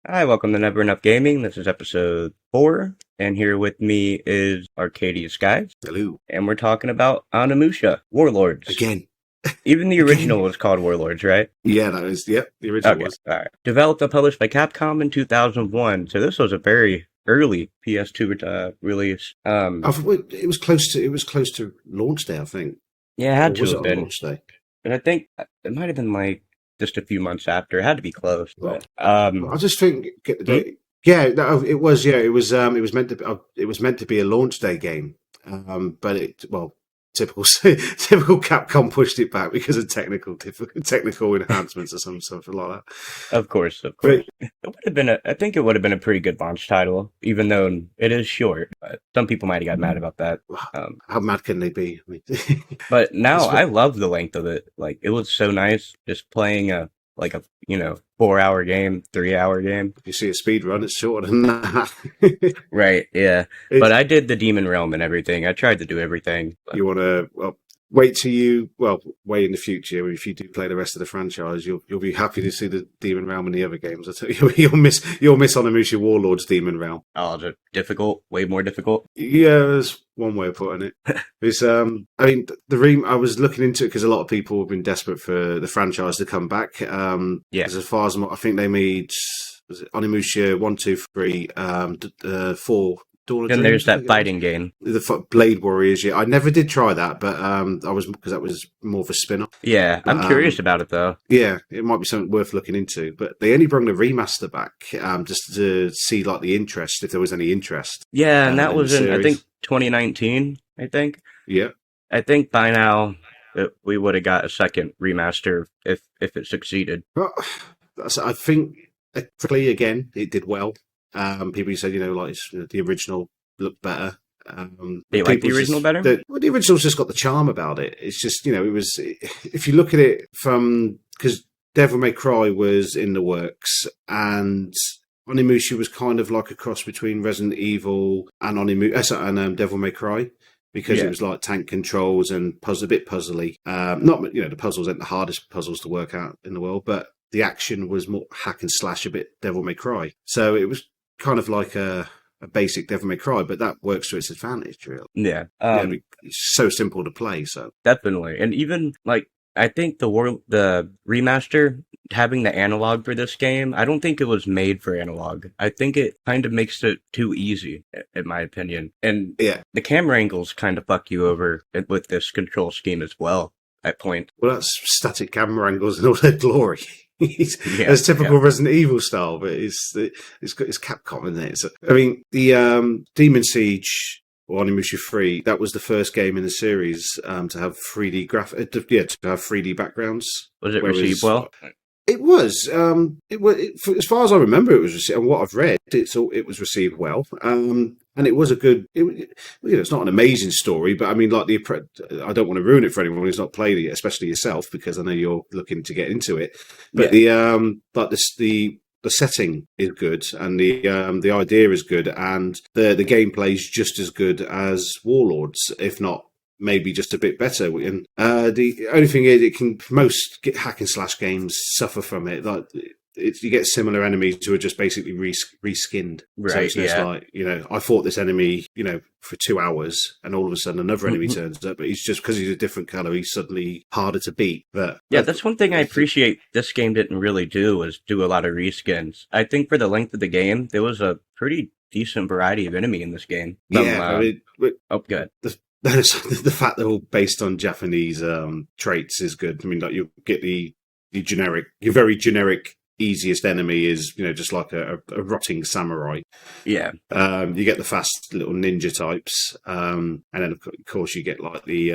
Hi, welcome to Never Enough Gaming. This is episode 4, and here with me is Arcadius Guys, Hello. and we're talking about Onimusha, Warlords. Again. Even the original was called Warlords, right? Yeah, the original Okay, was. all right. Developed and published by Capcom in 2001, so this was a very early PS2 release. It was close to launch day, I think. Yeah, it had Or to was it have on been. launch day? And I think it might have been like just a few months after. It had to be close, Well, but I just think get the hmm? date. Yeah, no, it was. Yeah, it was. It was meant to. It was meant to be a launch day game. But typical typical Capcom pushed it back because of technical enhancements or something like that. Of course, of course. But It would have been I think it would have been a pretty good launch title, even though it is short. But some people might have got mad about that. how mad can they be? I mean, But now it's, I love the length of it. Like it was so nice just playing a 4-hour game, 3-hour game. if you see a speed run, it's shorter than that. Right, yeah. It's, But I did the Demon Realm and everything. I tried to do everything. But You want to wait in the future. If you do play the rest of the franchise, you'll be happy to see the Demon Realm and the other games. I tell you, you'll miss Onimusha Warlords Demon Realm. oh, is it difficult? Way more difficult? Yeah, there's one way of putting it. It's I mean I was looking into it because a lot of people have been desperate for the franchise to come back. Yeah. 'Cause as far as I think they made was it Onimusha 1, 2, 3, 4. Dawn of And Dreams, there's I that think it was. fighting game. The Blade Warriors. Yeah, I never did try that, but I was because that was more of a spin-off. Yeah, But I'm curious about it though. yeah, it might be something worth looking into. But they only brought the remaster back just to see like the interest, if there was any interest Yeah, and that in the was in I think series. 2019, I think. Yeah, I think by now we would have got a second remaster if it succeeded. but I think critically again it did well. People said the original looked better. They like the People's original better? the original's just got the charm about it. It's just it was if you look at it from because Devil May Cry was in the works and Onimusha was kind of like a cross between Resident Evil and Devil May Cry because it Yeah. was like tank controls and a bit puzzly. Not the puzzles aren't the hardest puzzles to work out in the world, but the action was more hack and slash, a bit Devil May Cry. So it was kind of like a basic Devil May Cry, but that works to its advantage, really. Yeah. It's so simple to play. So Definitely. And even like I think the remaster having the analog for this game, I don't think it was made for analog. I think it kind of makes it too easy, in my opinion. And yeah, the camera angles kind of fuck you over with this control scheme as well at point. well, that's static camera angles in all their glory. Yeah, It's typical yeah. Resident Evil style, but it's Capcom, isn't it? So, I mean, the Demon Siege or Onimusha 3, that was the first game in the series to have 3D to have 3D backgrounds. Was it Whereas received well? It was. As far as I remember, it was received, and what I've read, it was received well. And it was a good. It's not an amazing story, but I mean, like I don't want to ruin it for anyone who's not played it, especially yourself, because I know you're looking to get into it. But Yeah. the setting is good, and the idea is good, and the gameplay is just as good as Warlords, if not maybe just a bit better. And the only thing is, most hack and slash games suffer from it. Like you get similar enemies who are just basically reskinned. So Right, it's just yeah. like I fought this enemy, for 2 hours, and all of a sudden another enemy turns up, but he's just because he's a different color, he's suddenly harder to beat. But Yeah, that's one thing I appreciate this game didn't really do was do a lot of reskins. I think for the length of the game, there was a pretty decent variety of enemy in this game. I mean, Good. the fact they're all based on Japanese traits is good. I mean, like you get your very generic easiest enemy is just like a rotting samurai. Yeah. You get the fast little ninja types, and then of course you get like the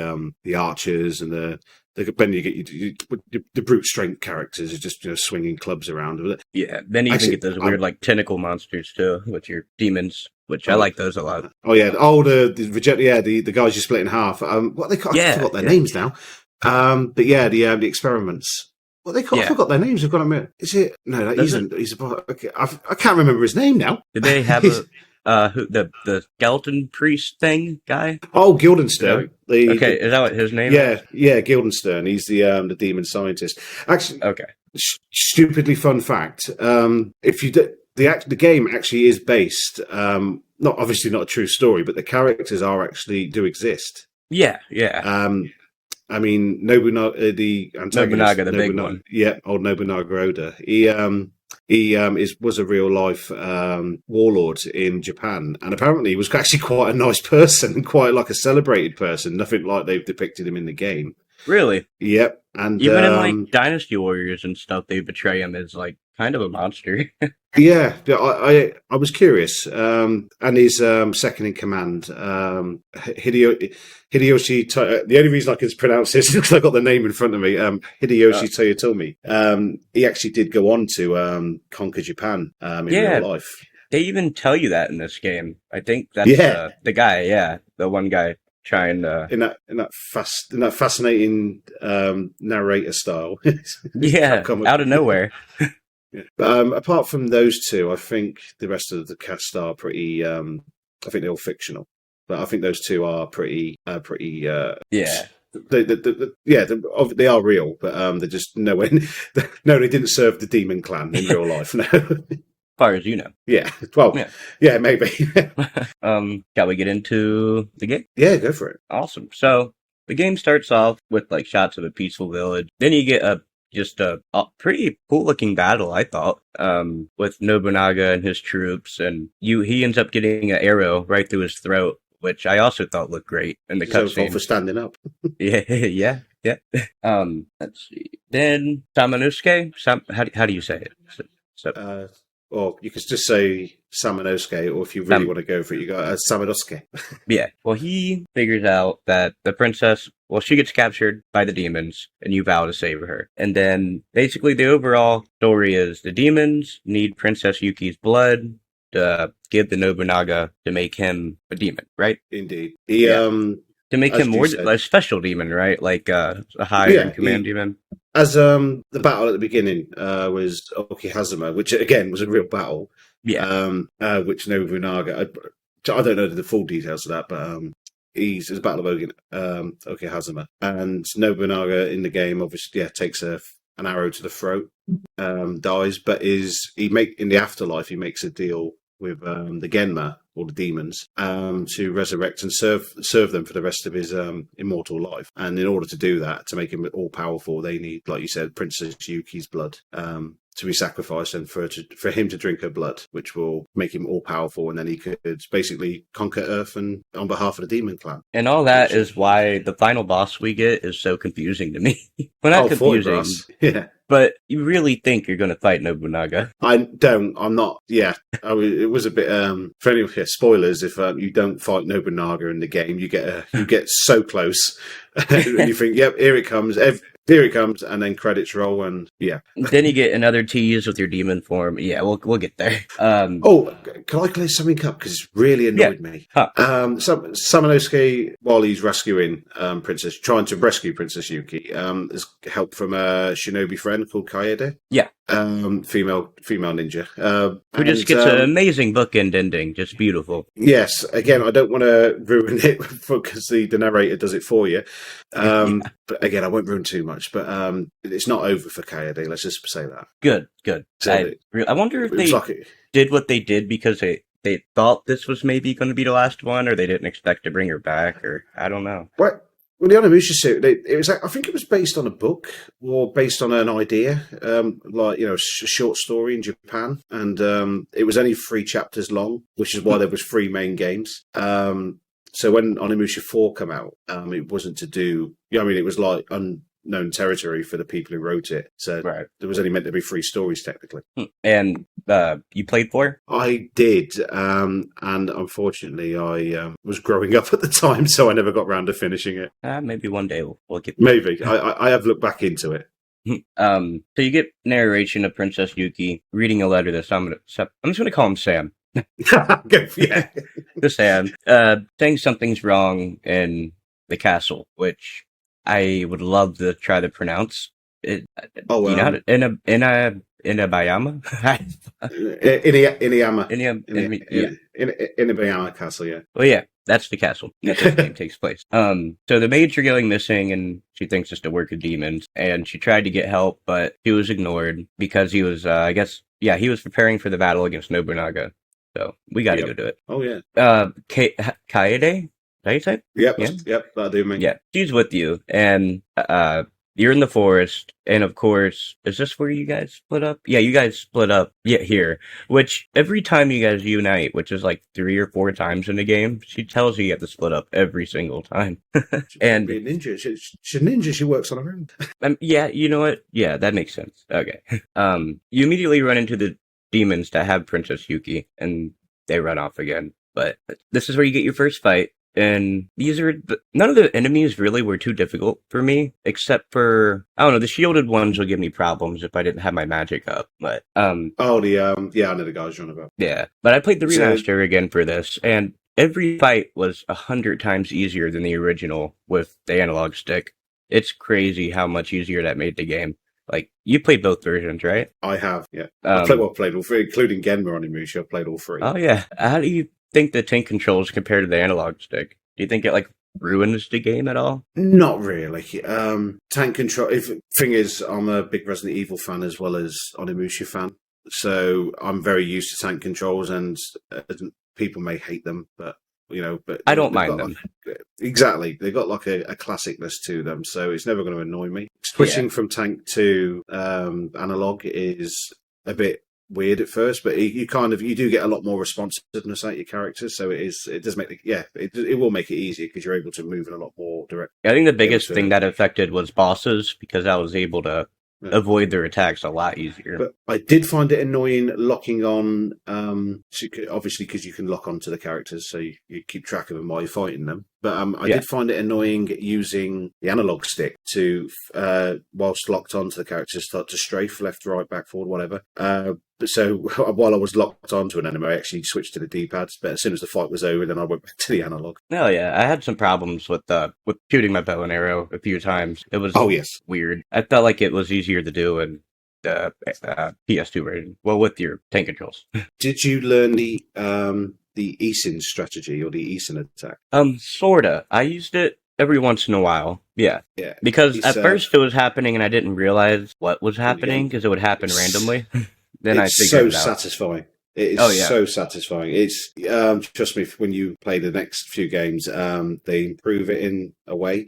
archers and then you get the brute strength characters are just swinging clubs around. Yeah. Then you even Actually, get those weird like tentacle monsters too, with your demons, which I like those a lot. Oh yeah, the guys you split in half. What they call? I forgot their names now. But yeah, the experiments. What they call? I Yeah. forgot their names. I've got them. Is it? No, that Does isn't. He's okay, I can't remember his name now. Did they have the skeleton priest thing guy? Oh, Guildenstern. Okay, is that what his name is? Yeah, Guildenstern. He's the demon scientist. Actually, Okay. stupidly fun fact. If you the game actually is based, not obviously not a true story, but the characters are actually do exist. Yeah, yeah. I mean, Nobunaga, the antagonist, Nobunaga, the big one. Yeah, old Nobunaga Oda. He was a real life warlord in Japan, and apparently he was actually quite a nice person, quite like a celebrated person. Nothing like they've depicted him in the game. Really? Yep, and even in like Dynasty Warriors and stuff, they portray him as like kind of a monster. yeah, I was curious. And his second in command, Hideyoshi. The only reason I can pronounce this is because I got the name in front of me. Hideyoshi Toyotomi. He actually did go on to conquer Japan in real life. They even tell you that in this game. I think that's the guy. The one guy trying to in that fascinating narrator style. Out of nowhere. Yeah. But apart from those two, I think the rest of the cast are pretty. I think they're all fictional, but I think those two are pretty. They are real, but they're just nowhere. No, they didn't serve the demon clan in real life. No, as far as you know. Yeah. Well. Yeah, maybe. Shall we get into the game? Yeah, go for it. Awesome. So the game starts off with like shots of a peaceful village. Then you get a pretty cool looking battle, I thought, with Nobunaga and his troops, and he ends up getting an arrow right through his throat, which I also thought looked great in the cutscene. For standing up. yeah. Let's see. Then Samanosuke. How do you say it? Or you could just say Samanosuke, or if you really want to go for it, you go Samanosuke. Yeah. Well, he figures out that the princess, she gets captured by the demons, and you vow to save her. And then, basically, the overall story is the demons need Princess Yuki's blood to give the Nobunaga to make him a demon, right? Indeed. To make him more a special demon, right? Like a higher command demon. As the battle at the beginning was Okihazuma, which again was a real battle. Yeah. Which Nobunaga, I don't know the full details of that, but it's a battle of Okihazuma, and Nobunaga in the game obviously takes an arrow to the throat, dies, but in the afterlife he makes a deal with the Genma, or the demons, to resurrect and serve them for the rest of his immortal life. And in order to do that, to make him all powerful, they need, like you said, Princess Yuki's blood to be sacrificed, and for him to drink her blood, which will make him all powerful, and then he could basically conquer Earth and on behalf of the demon clan. And all that is why the final boss we get is so confusing to me. Well, not confusing. Yeah. But you really think you're going to fight Nobunaga? I don't. I'm not. Yeah. It was a bit. For any spoilers, if you don't fight Nobunaga in the game, you get so close, and you think, "Yep, here it comes." Here it comes, and then credits roll, and yeah. Then you get another tease with your demon form. Yeah, we'll get there. Can I clear something up, because it's really annoyed me? Huh. Samanosuke, while he's rescuing trying to rescue Princess Yuki, has help from a shinobi friend called Kaede. Yeah. Female ninja. Who just gets an amazing bookend ending, just beautiful. Yes, again, I don't want to ruin it because the narrator does it for you. But again, I won't ruin too much. But it's not over for Kaede. Let's just say that. Good. So I wonder if they did what they did because they thought this was maybe going to be the last one, or they didn't expect to bring her back, or I don't know. What? Well, the Onimusha suit, I think it was based on a book or based on an idea, a short story in Japan, and it was only 3 chapters long, which is why there was 3 main games. So when Onimusha 4 came out, it wasn't to do. It was like unknown territory for the people who wrote it. So there was only meant to be 3 stories technically. And you played 4? I did, and unfortunately I was growing up at the time, so I never got round to finishing it. Maybe one day we'll get. Maybe I have looked back into it. So you get narration of Princess Yuki reading a letter to I'm just going to call him Sam. Yeah. To Sam, saying something's wrong in the castle, which I would love to try to pronounce. Inabayama? Inabayama Castle, yeah. Well, yeah, that's the castle. That's where the game takes place. So the maids are going missing, and she thinks it's the work of demons, and she tried to get help, but he was ignored because he was, I guess, Yeah, he was preparing for the battle against Nobunaga. So we got to Yep. go do it. Oh yeah. Kaede? Is that you say? Yep. Yeah. Yep. That'll do me. Yeah. She's with you, and you're in the forest, and of course, is this where you guys split up? Yeah, you guys split up. Yeah, here. Which every time you guys unite, which is like 3 or 4 times in the game, she tells you have to split up every single time. She's And be a ninja. She's a ninja. She works on her own. yeah, you know what? Yeah, that makes sense. Okay. You immediately run into the demons that have Princess Yuki, and they run off again. But this is where you get your first fight. And none of the enemies really were too difficult for me, except for, I don't know, the shielded ones will give me problems if I didn't have my magic up. But, yeah, I know the guys you're on about. yeah. But I played the So- remaster again for this, and every fight was 100 times easier than the original with the analog stick. It's crazy how much easier that made the game. Like, you played both versions, right? I have, yeah. Um, I've played all three, including Genma Onimusha. I've played all three. Oh, yeah. How do you think the tank controls compare to the analog stick? Do you think it, like, ruins the game at all? Not really. Tank control. Thing is, I'm a big Resident Evil fan as well as Onimusha fan, so I'm very used to tank controls. And people may hate them, but but I don't they've mind got, them. Exactly, they've got like a classicness to them, so it's never going to annoy me. Switching from tank to analog is a bit weird at first, but you do get a lot more responsiveness out your characters, so it does make it will make it easier because you're able to move in a lot more direct. I think the biggest thing that affected was bosses, because I was able to avoid their attacks a lot easier. But I did find it annoying locking on, obviously because you can lock onto the characters, so you keep track of them while you're fighting them. But I did find it annoying using the analog stick to, whilst locked onto the characters, start to strafe left, right, back, forward, whatever. So while I was locked onto an enemy, I actually switched to the D-pads. But as soon as the fight was over, then I went back to the analog. Oh yeah, I had some problems with shooting my bow and arrow a few times. It was weird. I felt like it was easier to do in the PS2 version. Well, with your tank controls. Did you learn the Eason strategy or the Eason attack? Sorta. I used it every once in a while. Yeah. Yeah. Because at first it was happening and I didn't realize what was happening because it would happen randomly. Then I figured it out. Satisfying. It is so satisfying. It's trust me, when you play the next few games, they improve it in a way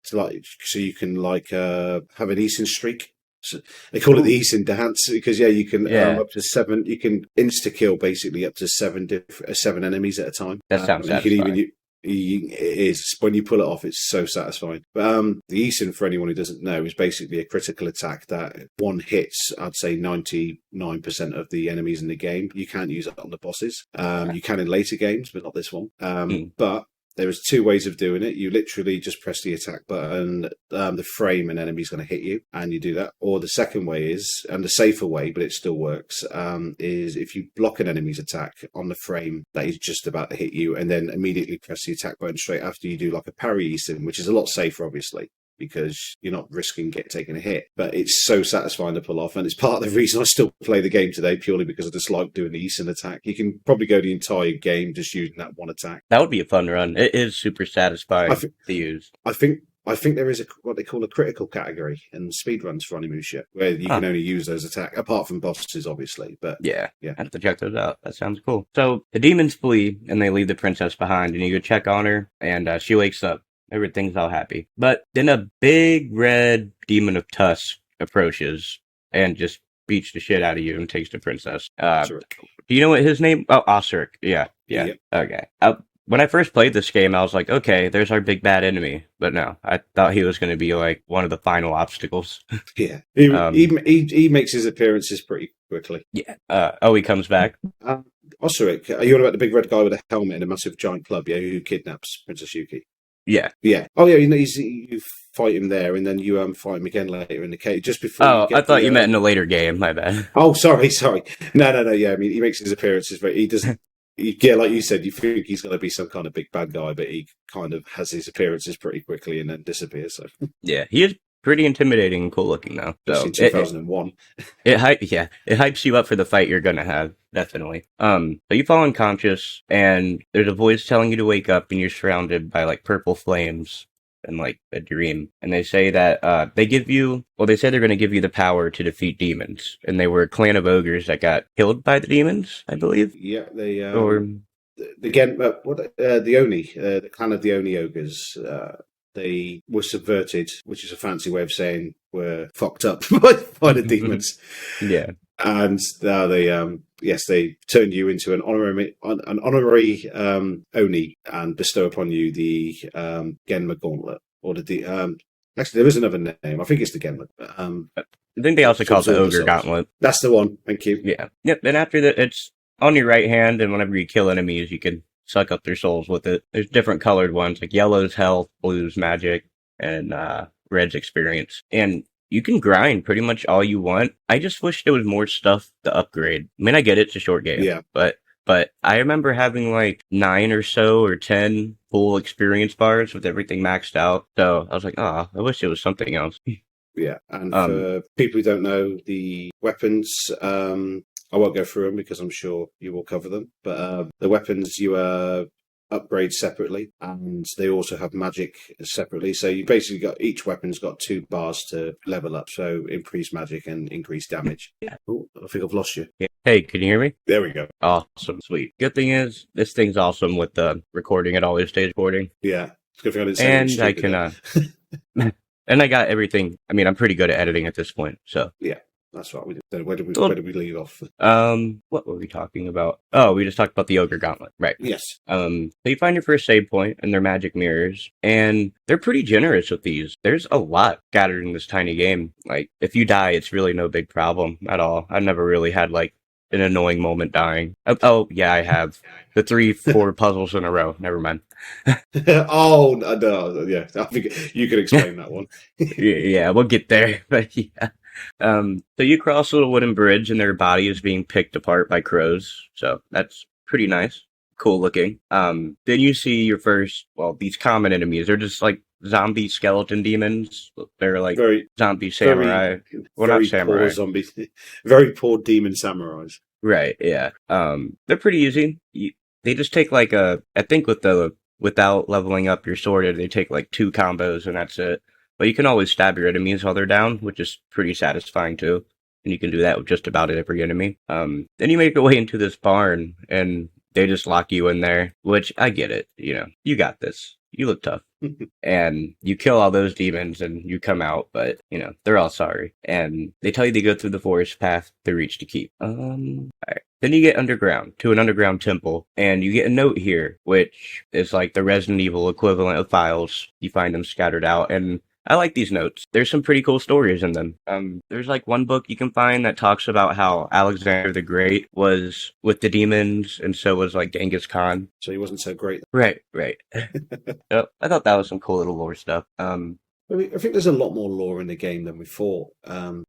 so you can have an Eason streak. So they call it the Eason dance because you can up to 7. You can insta kill basically up to 7 enemies at a time. That sounds satisfying. It is. When you pull it off, it's so satisfying. But the Eason, for anyone who doesn't know, is basically a critical attack that one hits, I'd say 99% of the enemies in the game. You can't use it on the bosses. You can in later games, but not this one. But there is 2 ways of doing it. You literally just press the attack button, the frame an enemy's going to hit you, and you do that. Or the second way is, and the safer way, but it still works, is if you block an enemy's attack on the frame that is just about to hit you, and then immediately press the attack button straight after you do like a parry Eason, which is a lot safer, obviously, because you're not risking taking a hit. But it's so satisfying to pull off, and it's part of the reason I still play the game today, purely because I just like doing the Eason attack. You can probably go the entire game just using that one attack. That would be a fun run. It is super satisfying to use. I think there is what they call a critical category in speedruns for Onimusha, where you can only use those attacks, apart from bosses, obviously. But yeah, I have to check those out. That sounds cool. So the demons flee, and they leave the princess behind, and you go check on her, and she wakes up. Everything's all happy. But then a big red demon of tusk approaches and just beats the shit out of you and takes the princess. Do you know what his name? Oh, Osric. Yeah. Yep. Okay. When I first played this game, I was like, okay, there's our big bad enemy. But no, I thought he was going to be like one of the final obstacles. Yeah. He makes his appearances pretty quickly. Yeah. He comes back. Osric, are you on about the big red guy with a helmet and a massive giant club, who kidnaps Princess Yuki? Yeah. Yeah. Oh, yeah, you fight him there, and then you fight him again later in the cave, just before... Oh, I thought you meant in a later game, my bad. Oh, sorry. No, yeah, I mean, he makes his appearances, but he doesn't... Yeah, like you said, you think he's going to be some kind of big bad guy, but he kind of has his appearances pretty quickly and then disappears. So. Yeah, he is pretty intimidating and cool looking, though. So in 2001. It hypes you up for the fight you're going to have, definitely. So you fall unconscious, and there's a voice telling you to wake up, and you're surrounded by, like, purple flames. in like a dream, and they say that they say they're going to give you the power to defeat demons, and they were a clan of ogres that got killed by the demons, I believe. Yeah, they Or the Oni, the clan of the Oni ogres. They were subverted, which is a fancy way of saying were fucked up by the demons. yeah, And now they turn you into an honorary Oni and bestow upon you the Genma Gauntlet, or actually there is another name. I think it's the Genma. I think they also call it the ogre gauntlet. That's the one. Thank you. Yeah, yep. Then after that, it's on your right hand, and whenever you kill enemies, you can suck up their souls with it. There's different colored ones, like yellow's health, blue's magic, and red's experience. And you can grind pretty much all you want. I just wish there was more stuff to upgrade. I mean, I get it's a short game, yeah, but I remember having like 9 or so or 10 full experience bars with everything maxed out. So I was like, I wish it was something else. Yeah, and for people who don't know, the weapons, I won't go through them because I'm sure you will cover them. But the weapons you upgrade separately, and they also have magic separately. So you basically got each weapon's got 2 bars to level up, so increase magic and increase damage. Yeah. Oh, I think I've lost you. Yeah. Hey, can you hear me? There we go. Awesome, sweet. Good thing is, this thing's awesome with the recording. It always stays recording. Yeah, it's good thing I didn't say and I can, and I got everything. I mean, I'm pretty good at editing at this point, so yeah. That's right. Where did we leave off? What were we talking about? Oh, we just talked about the ogre gauntlet, right? Yes. So you find your first save point, and they're magic mirrors, and they're pretty generous with these. There's a lot scattered in this tiny game. Like, if you die, it's really no big problem at all. I've never really had like an annoying moment dying. Oh yeah, I have the 3-4 puzzles in a row. Never mind. Oh no, yeah. I think you could explain that one. Yeah, we'll get there, but yeah. So you cross a little wooden bridge, and their body is being picked apart by crows. So that's pretty nice. Cool looking. Then you see your first, these common enemies. They're just like zombie skeleton demons. They're like zombie samurai. Not samurai. Poor zombies. Very poor demon samurais. Right, yeah. They're pretty easy. They just take like I think without leveling up your sword, they take like 2 combos, and that's it. But you can always stab your enemies while they're down, which is pretty satisfying too. And you can do that with just about every enemy. Then you make your way into this barn, and they just lock you in there, which I get it. You got this. You look tough. And you kill all those demons, and you come out, but, they're all sorry. And they tell you to go through the forest path to reach the keep. Alright. Then you get underground, to an underground temple, and you get a note here, which is like the Resident Evil equivalent of files. You find them scattered out, and I like these notes. There's some pretty cool stories in them. There's like one book you can find that talks about how Alexander the Great was with the demons, and so was like Genghis Khan. So he wasn't so great. Right. So I thought that was some cool little lore stuff. I think there's a lot more lore in the game than we thought,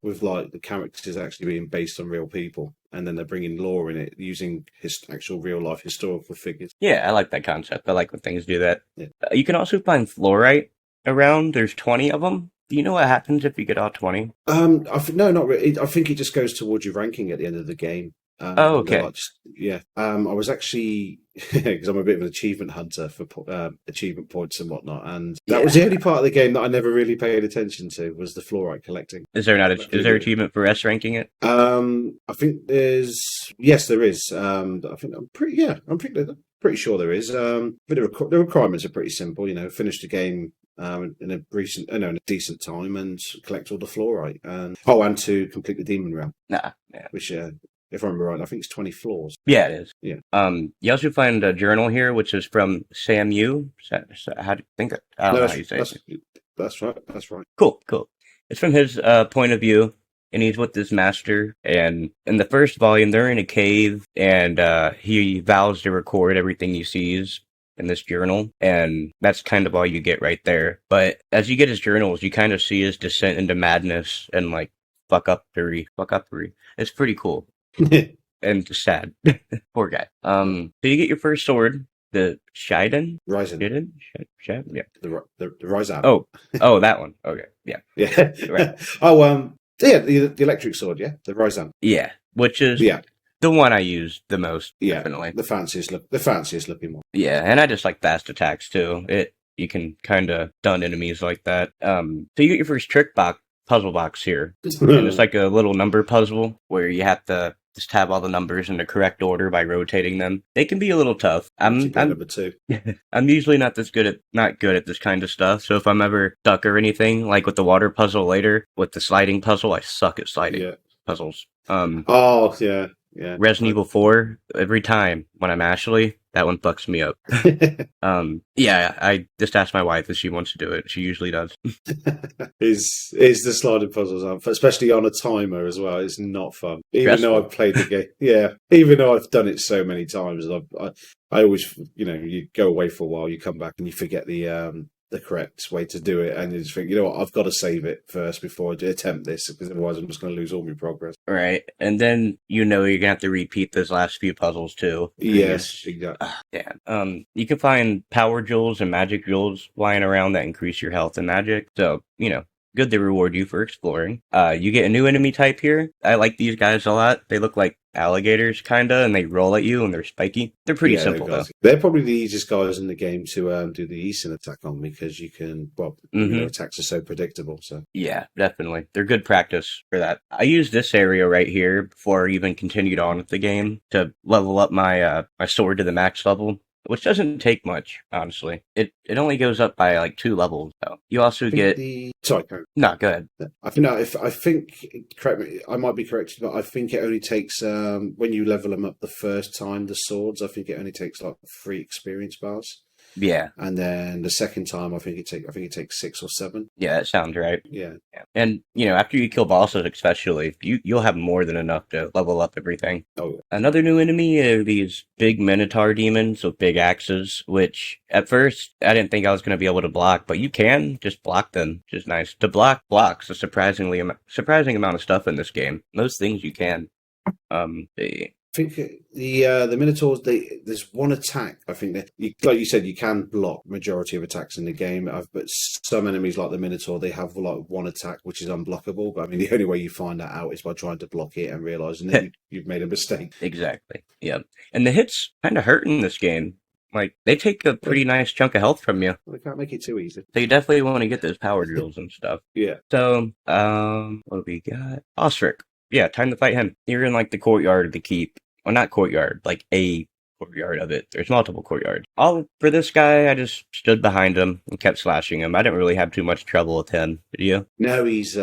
with like the characters actually being based on real people, and then they're bringing lore in it using actual real life historical figures. Yeah, I like that concept. I like when things do that. Yeah. You can also find fluorite around. There's 20 of them. Do you know what happens if you get all 20? No, not really. I think it just goes towards your ranking at the end of the game. Okay. I was actually, because I'm a bit of an achievement hunter for achievement points and whatnot, and that was the only part of the game that I never really paid attention to, was the fluorite collecting. Is there achievement for S ranking it? I think there is. I'm pretty sure there is. But the requirements are pretty simple. Finish the game in a decent time and collect all the fluorite, and to complete the demon realm. Which, if I remember right, I think it's 20 floors. Yeah, it is. Yeah. You also find a journal here, which is from Samu. How do you think? I don't know how you say it. That's right. That's right. Cool. It's from his point of view, and he's with his master. And in the first volume, they're in a cave, and he vows to record everything he sees in this journal, and that's kind of all you get right there. But as you get his journals, you kind of see his descent into madness and like fuck uppery. It's pretty cool. And sad. Poor guy. So you get your first sword, the Shiden? Ryzen. Yeah. The Ryzen. Oh, that one. Okay. Yeah. Yeah. Right. The electric sword, yeah? The Ryzen. Yeah. Which is the one I used the most, definitely. The fanciest looking one. Yeah, and I just like fast attacks too. you can kind of stun enemies like that. So you get your first puzzle box here, and it's like a little number puzzle where you have to just have all the numbers in the correct order by rotating them. They can be a little tough. Number two. I'm usually not good at this kind of stuff. So if I'm ever stuck or anything, like with the water puzzle later, with the sliding puzzle, I suck at sliding puzzles. Oh yeah. Yeah. Resident Evil 4, every time when I'm Ashley, that one fucks me up. Yeah, I just asked my wife if she wants to do it. She usually does. is the sliding puzzles, especially on a timer as well. It's not fun. Even though I've played the game, even though I've done it so many times, I always, you go away for a while, you come back and you forget the correct way to do it, and you just think, you know what, I've got to save it first before I attempt this, because otherwise I'm just going to lose all my progress. Right, and then you're going to have to repeat those last few puzzles too. Yes, exactly. Yeah. You can find power jewels and magic jewels lying around that increase your health and magic, so, good they reward you for exploring. You get a new enemy type here. I like these guys a lot. They look like alligators, kinda, and they roll at you, and they're spiky. They're pretty simple, though. They're probably the easiest guys in the game to do the Eastern attack on, because you can, attacks are so predictable. So yeah, definitely. They're good practice for that. I used this area right here before I even continued on with the game to level up my sword to the max level, which doesn't take much, honestly. It only goes up by like 2 levels, though. You also get... Sorry, no, go ahead. I think, correct me, I might be corrected, but I think it only takes, when you level them up the first time, the swords, I think it only takes like 3 experience bars. Yeah. And then the second time, I think it takes 6 or 7. Yeah, that sounds right. Yeah. And, after you kill bosses especially, you'll have more than enough to level up everything. Oh, yeah. Another new enemy are these big Minotaur demons with big axes, which at first I didn't think I was going to be able to block, but you can just block them, which is nice. To block blocks a surprising amount of stuff in this game. Most things you can. I think the Minotaurs, there's one attack. I think that, like you said, you can block majority of attacks in the game. But some enemies, like the Minotaur, they have like one attack which is unblockable. But I mean, the only way you find that out is by trying to block it and realizing that you've made a mistake. Exactly. Yeah, and the hits kind of hurt in this game. Like, they take a pretty nice chunk of health from you. They can't make it too easy. So you definitely want to get those power drills and stuff. Yeah. So, what we got? Osric. Yeah, time to fight him. You're in like the courtyard of the keep. Well, not courtyard, like a courtyard of it. There's multiple courtyards. For this guy, I just stood behind him and kept slashing him. I didn't really have too much trouble with him. Did you? No, he's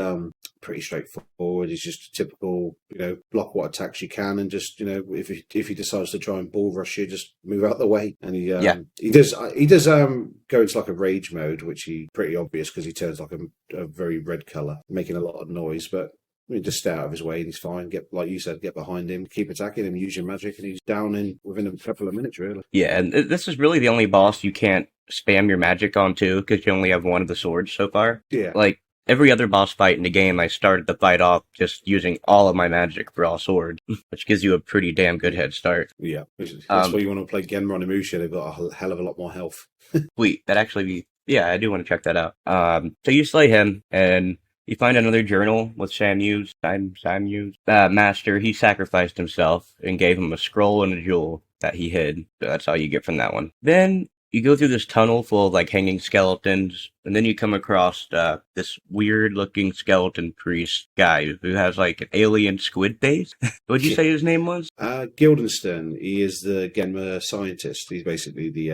pretty straightforward. He's just a typical, block what attacks you can, and just, if he decides to try and bull rush you, just move out the way. And he does go into like a rage mode, which he pretty obvious because he turns like a very red color, making a lot of noise, but. Just stay out of his way and he's fine. Like you said, get behind him, keep attacking him, use your magic, and he's down within a couple of minutes, really. Yeah, and this is really the only boss you can't spam your magic on, too, because you only have one of the swords so far. Yeah. Like, every other boss fight in the game, I started the fight off just using all of my magic for all swords, which gives you a pretty damn good head start. Yeah, that's why you want to play Genma Onimusha. They've got a hell of a lot more health. Sweet, that actually be... Yeah, I do want to check that out. So you slay him, and... You find another journal with Samu's master. He sacrificed himself and gave him a scroll and a jewel that he hid. So that's all you get from that one. Then you go through this tunnel full of like hanging skeletons, and then you come across this weird-looking skeleton priest guy who has like an alien squid face. What'd you say his name was? Guildenstern. He is the Genma scientist. He's basically the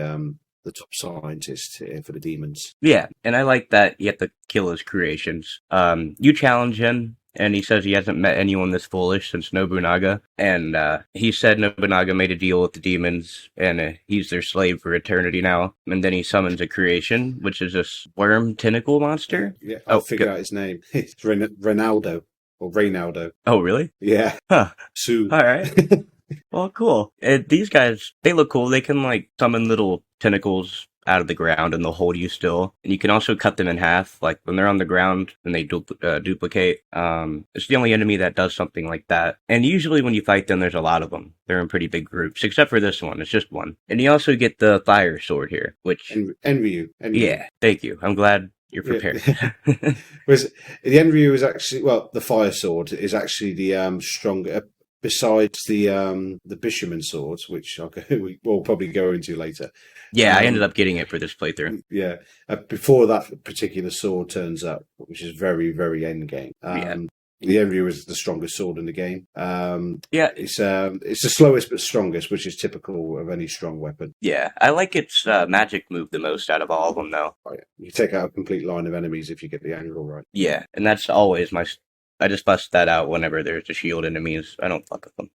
top scientist for the demons. Yeah, and I like that you have to kill his creations. You challenge him, and he says he hasn't met anyone this foolish since Nobunaga, and he said Nobunaga made a deal with the demons, and he's their slave for eternity now. And then he summons a creation, which is this worm tentacle monster. Yeah, I'll figure out his name. It's Ronaldo, or Reynaldo. Oh, really? Yeah. Huh. So. All right. Well, cool. These guys, they look cool. They can, like, summon little tentacles out of the ground and they'll hold you still. And you can also cut them in half. Like, when they're on the ground and they duplicate. It's the only enemy that does something like that. And usually when you fight them, there's a lot of them. They're in pretty big groups, except for this one. It's just one. And you also get the fire sword here, which... Enryu. Yeah, thank you. I'm glad you're prepared. Yeah. The Enryu is actually... Well, the fire sword is actually the stronger... besides the Bisherman swords, which we'll probably go into later. Yeah, I ended up getting it for this playthrough. Yeah, before that particular sword turns up, which is very, very end game. Yeah. The Envy is the strongest sword in the game. Yeah, it's the slowest but strongest, which is typical of any strong weapon. yeah. I like its magic move the most out of all of them, though. Oh, yeah. You take out a complete line of enemies if you get the angle right. Yeah, and that's always my. I just bust that out whenever there's a shield enemies. I don't fuck with them.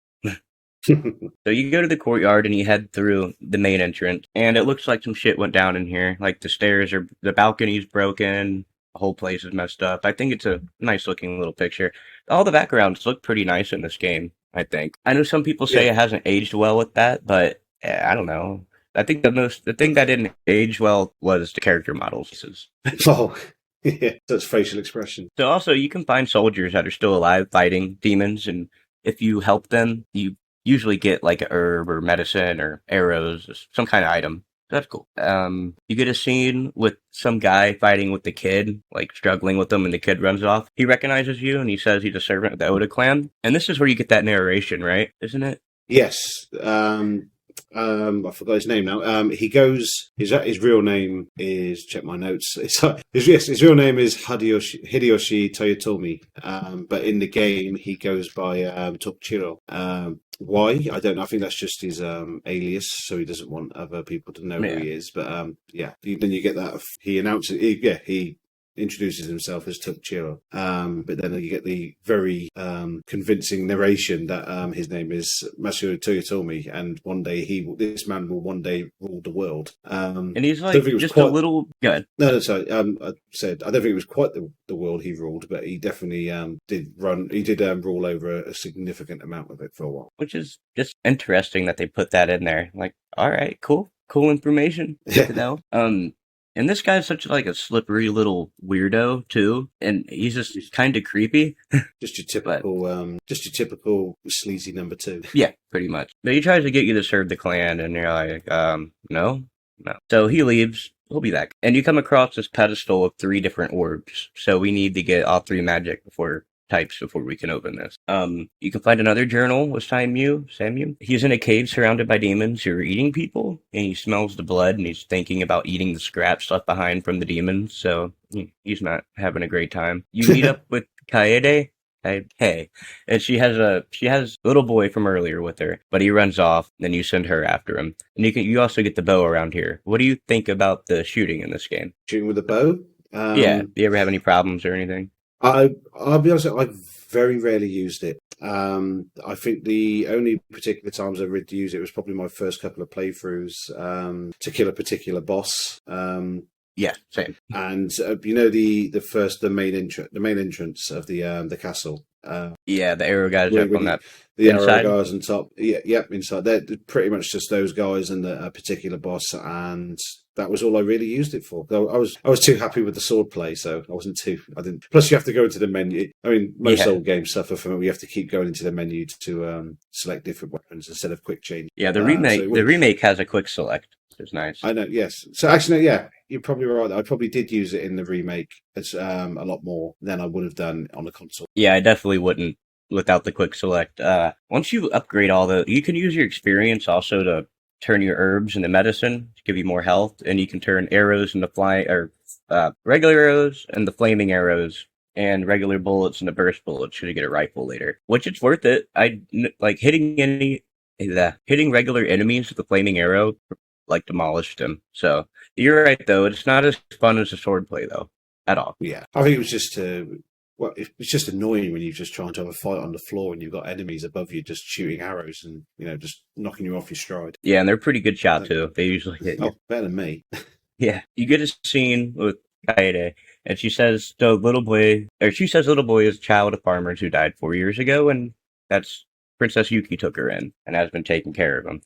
So you go to the courtyard and you head through the main entrance, and it looks like some shit went down in here. Like the balcony's broken, the whole place is messed up. I think it's a nice looking little picture. All the backgrounds look pretty nice in this game, I think. I know some people say it hasn't aged well with that, but I don't know. I think the thing that didn't age well was the character models. Oh, yeah, that's facial expression. So also you can find soldiers that are still alive fighting demons, and if you help them, you usually get like a herb or medicine or arrows, some kind of item. That's cool. You get a scene with some guy fighting with the kid, like struggling with them, and the kid runs off. He recognizes you, and he says he's a servant of the Oda clan. And this is where you get that narration, right? Isn't it? Yes. I forgot his name now. He goes. His real name is. Check my notes. His real name is Hideyoshi Toyotomi. But in the game, he goes by Tokuchiro. Why? I don't know. I think that's just his alias, so he doesn't want other people to know who he is. But then you get that. He announces. He introduces himself as Tokuchiro. But then you get the very convincing narration that his name is Masahiro Toyotomi, and this man will one day rule the world. And he's like just a little good. No, sorry. I said I don't think it was quite the world he ruled, but he definitely did run. He did rule over a significant amount of it for a while, which is just interesting that they put that in there. Like, all right, cool information. Good to know. And this guy's such like a slippery little weirdo too, and he's just kind of creepy. Just your typical sleazy number 2. Yeah, pretty much. But he tries to get you to serve the clan, and you're like, no. So he leaves. He'll be back, and you come across this pedestal of 3 different orbs. So we need to get all 3 magic types before we can open this. You can find another journal with Samu. He's in a cave surrounded by demons who are eating people, and he smells the blood, and he's thinking about eating the scraps left behind from the demons, so he's not having a great time. You meet up with Kaede, and she has a little boy from earlier with her, but he runs off, then you send her after him. And you also get the bow around here. What do you think about the shooting in this game? Shooting with a bow? Yeah, do you ever have any problems or anything? I'll be honest, I very rarely used it. I think the only particular times I really used it was probably my first couple of playthroughs to kill a particular boss. Yeah, same. And the main entrance of the castle. Yeah, the arrow guys up on that. The arrow guys on top. Yeah, inside. They're pretty much just those guys and a particular boss, and that was all I really used it for. I was too happy with the sword play, so I didn't. Plus, you have to go into the menu. I mean, most old games suffer from it. We have to keep going into the menu to select different weapons instead of quick change. Yeah, the remake has a quick select. It's nice. I know. Yes. So actually, yeah, you're probably right. I probably did use it in the remake. It's a lot more than I would have done on the console. Yeah, I definitely wouldn't without the quick select. Once you upgrade you can use your experience also to turn your herbs into medicine to give you more health, and you can turn arrows into regular arrows and the flaming arrows and regular bullets into burst bullets should you get a rifle later. Which it's worth it. I like hitting regular enemies with the flaming arrow. Like demolished him. So you're right though. It's not as fun as a sword play though, at all. Yeah, I think it was just it's just annoying when you're just trying to have a fight on the floor and you've got enemies above you just shooting arrows and just knocking you off your stride. Yeah, and they're pretty good shot too. They usually hit you. Oh, better than me. Yeah, you get a scene with Kaede, and she says little boy is a child of farmers who died 4 years ago, and that's Princess Yuki took her in and has been taking care of him.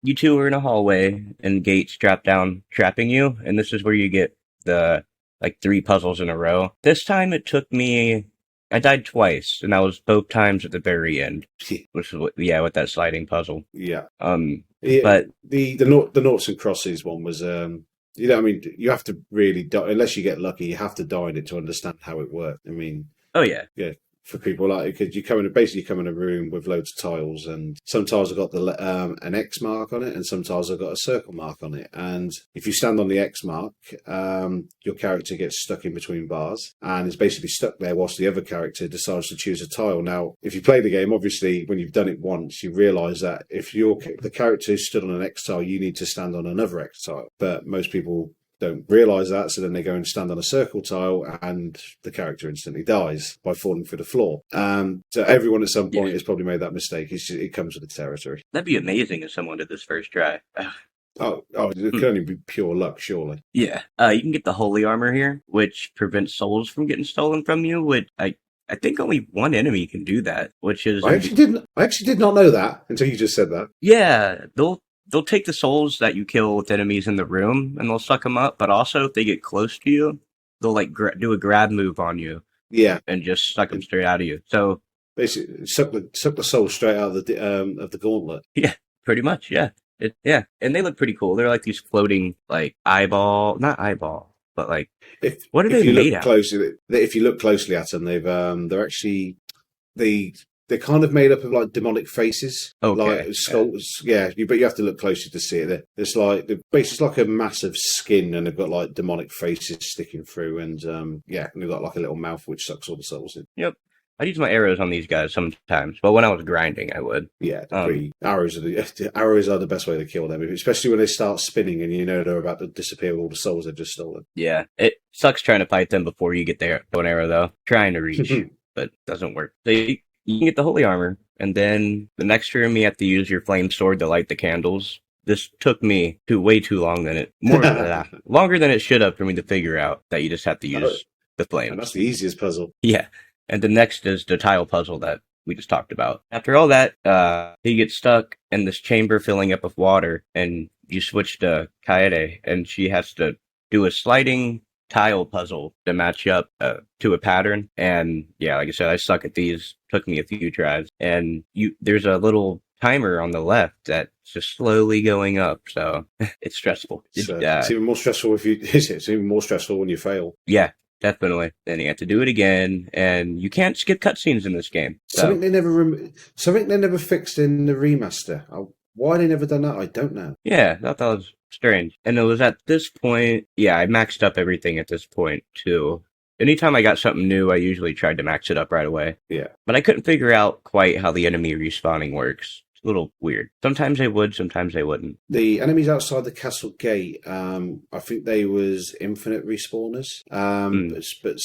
You two are in a hallway and gates drop down trapping you, and this is where you get the 3 puzzles in a row. This time it took me I died twice, and that was both times at the very end. Which is with that sliding puzzle. Yeah. But the noughts and crosses one was you have to really die, unless you get lucky, you have to die in it to understand how it worked. I mean, oh yeah. Yeah. for people, like, because you come in a room with loads of tiles, and some tiles have got an X mark on it, and some tiles have got a circle mark on it. And if you stand on the X mark, your character gets stuck in between bars and is basically stuck there whilst the other character decides to choose a tile. Now, if you play the game, obviously, when you've done it once, you realise that if the character is stood on an X tile, you need to stand on another X tile. But most people don't realise that, so then they go and stand on a circle tile, and the character instantly dies by falling through the floor. So everyone at some point has probably made that mistake. It comes with the territory. That'd be amazing if someone did this first try. Oh, it could only be pure luck, surely. Yeah. You can get the holy armor here, which prevents souls from getting stolen from you, which I think only one enemy can do that, which is... I actually did not know that until you just said that. Yeah, they'll take the souls that you kill with enemies in the room, and they'll suck them up, but also if they get close to you, they'll like do a grab move on you. Yeah. And just suck them straight out of you. So... basically, suck the soul straight out of the gauntlet. Yeah, pretty much, yeah. And they look pretty cool. They're like these floating, like, not eyeball, but like, what are they made out of? If you look closely at them, they're actually, they're kind of made up of like demonic faces, like skulls. Yeah, but you have to look closely to see it. It's like the base is like a massive skin, and they've got like demonic faces sticking through, and they've got like a little mouth which sucks all the souls in. Yep. I'd use my arrows on these guys sometimes, but when I was grinding, I would. Yeah, arrows are the best way to kill them, especially when they start spinning and you know they're about to disappear with all the souls they've just stolen. Yeah, it sucks trying to fight them before you get their bow and arrow, though. Trying to reach, but it doesn't work. So you can get the holy armor, and then the next room you have to use your flame sword to light the candles. This took me way too long longer than it should have for me to figure out that you just have to use the flames. And that's the easiest puzzle. Yeah. And the next is the tile puzzle that we just talked about. After all that, he gets stuck in this chamber filling up with water, and you switch to Kaede, and she has to do a sliding tile puzzle to match up to a pattern. And yeah, like I said, I suck at these. Took me a few tries. And there's a little timer on the left that's just slowly going up, so it's stressful. It's even more stressful it's even more stressful when you fail. Yeah. Definitely. Then you have to do it again, and you can't skip cutscenes in this game. So. Something they never fixed in the remaster. Why they never done that, I don't know. Yeah, I thought that was strange. And it was at this point, I maxed up everything at this point, too. Anytime I got something new, I usually tried to max it up right away. Yeah. But I couldn't figure out quite how the enemy respawning works. A little weird. Sometimes they would, sometimes they wouldn't. The enemies outside the castle gate, I think they was infinite respawners. But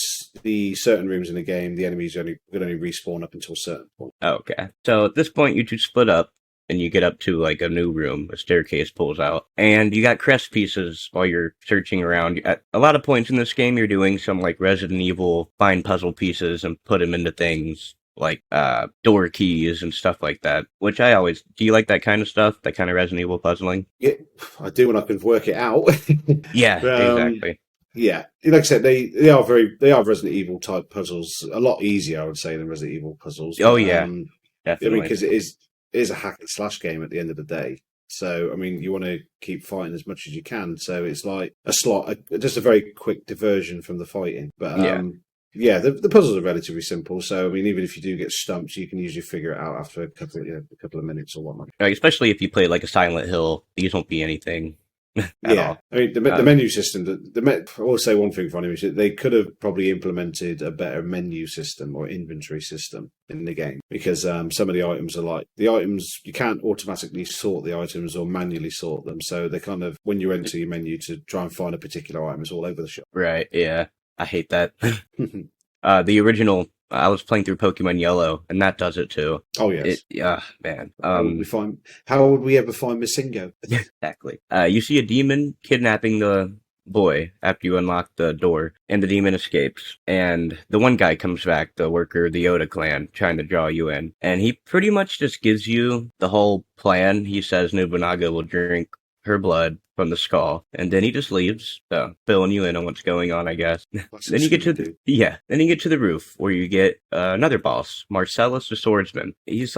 the certain rooms in the game, the enemies could only respawn up until a certain point. Okay. So at this point, you two split up, and you get up to like a new room. A staircase pulls out, and you got crest pieces while you're searching around. At a lot of points in this game, you're doing some like Resident Evil, find puzzle pieces and put them into things. Like door keys and stuff like that, which I always... Do you like that kind of stuff? That kind of Resident Evil puzzling? Yeah, I do when I can work it out. Yeah, exactly. Yeah, like I said, they are Resident Evil type puzzles. A lot easier, I would say, than Resident Evil puzzles. Oh, yeah, definitely. Because it is a hack and slash game at the end of the day. So, I mean, you want to keep fighting as much as you can. So it's like just a very quick diversion from the fighting. But yeah, the puzzles are relatively simple. So, I mean, even if you do get stumped, you can usually figure it out after a couple of minutes or whatnot. Like, especially if you play like a Silent Hill, these won't be anything. All. I mean, the menu system. I will say one thing for Onimusha: they could have probably implemented a better menu system or inventory system in the game, because some of the items are you can't automatically sort the items or manually sort them. So they kind of, when you enter your menu to try and find a particular item, it's all over the shop. Right? Yeah. I hate that. The original, I was playing through Pokemon Yellow, and that does it too. Oh, yes. Man. How would we ever find Missingo? Exactly. You see a demon kidnapping the boy after you unlock the door, and the demon escapes. And the one guy comes back, the worker of the Yoda clan, trying to draw you in. And he pretty much just gives you the whole plan. He says Nobunaga will drink her blood from the skull, and then he just leaves, filling you in on what's going on, I guess. Then you get to the roof, where you get another boss, Marcellus the swordsman. He's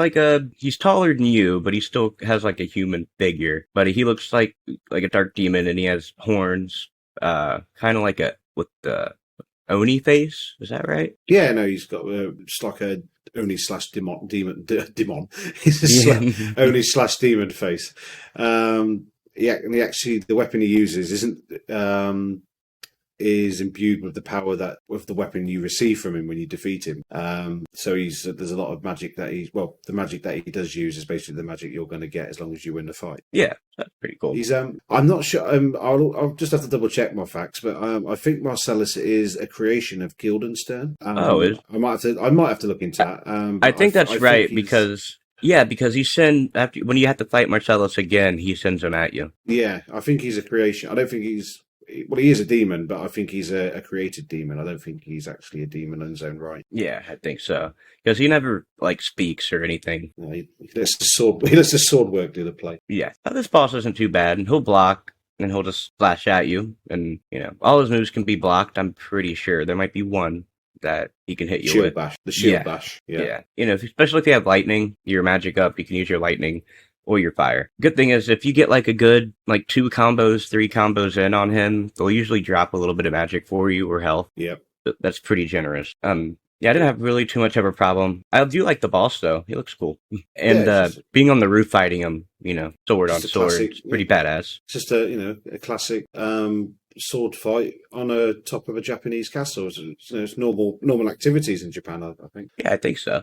he's taller than you, but he still has like a human figure. But he looks like a dark demon, and he has horns, kind of like Oni face. Is that right? Yeah, no, he's got it's like a Oni slash demon. He's a Yeah. Oni slash demon face. Yeah, and he actually the weapon he uses isn't is imbued with the power that with the weapon you receive from him when you defeat him. So there's a lot of magic that the magic that he does use is basically the magic you're going to get as long as you win the fight. Yeah, that's pretty cool. He's I'm not sure. I'll just have to double check my facts, but I think Marcellus is a creation of Guildenstern. I might have to look into that. I think that's right because he after when you have to fight Marcellus again, he sends him at you. Yeah, I think he's a creation. I don't think he's. Well, he is a demon, but I think he's a created demon. I don't think he's actually a demon in his own right. Yeah, I think so. Because he never, speaks or anything. No, he lets the sword work do the play. Yeah. Now, this boss isn't too bad, and he'll block, and he'll just splash at you, and, all his moves can be blocked, I'm pretty sure. There might be one that he can hit you with. The shield bash. Yeah. Especially if you have lightning, your magic up, you can use your lightning or your fire. Good thing is if you get a good 2 combos, 3 combos in on him, they'll usually drop a little bit of magic for you or health. Yep. That's pretty generous. I didn't have really too much of a problem. I do like the boss though. He looks cool. And being on the roof fighting him, sword on sword, it's pretty badass. It's just a classic sword fight on top of a Japanese castle. It's normal activities in Japan, I think. Yeah, I think so.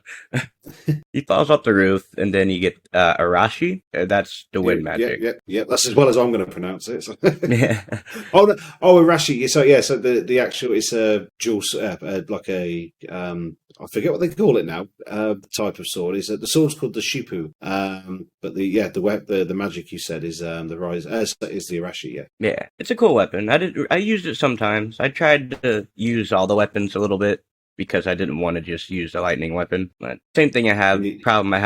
He falls off the roof, and then you get Arashi. That's the wind magic. Yeah. That's as well as I'm going to pronounce it. So. Yeah. Arashi. So the actual it's a dual like a I forget what they call it now. Type of sword is the sword's called the Shippu. But the magic you said is the rise is the Arashi. Yeah, it's a cool weapon. I used it sometimes. I tried to use all the weapons a little bit because I didn't want to just use the lightning weapon. But same thing I have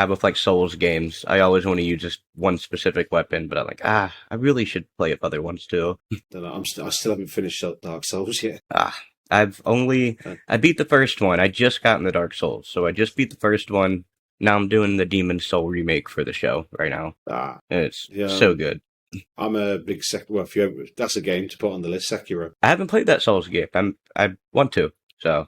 with Souls games. I always want to use just one specific weapon, but I'm like, I really should play up other ones too. I still haven't finished Dark Souls yet. I beat the first one. I just got in the Dark Souls, so I just beat the first one. Now I'm doing the Demon Soul remake for the show right now. And it's so good. I'm a big that's a game to put on the list. Sekiro. I haven't played that Souls game. I want to. So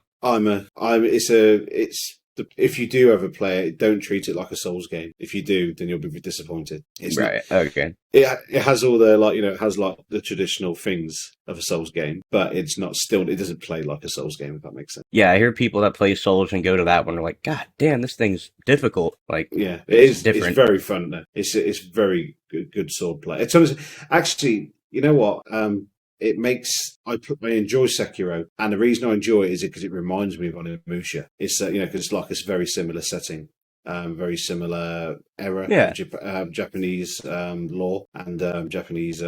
if you do ever play it, don't treat it like a Souls game. If you do, then you'll be disappointed. Okay. It has all the it has the traditional things of a Souls game, but it doesn't play like a Souls game, if that makes sense. Yeah, I hear people that play Souls and go to that one are like, God damn, this thing's difficult. It is different. It's very fun though. It's very good sword play. It's actually, you know what? I enjoy Sekiro, and the reason I enjoy it is because it reminds me of Onimusha. It's because it's a very similar setting, very similar era of Japanese law and Japanese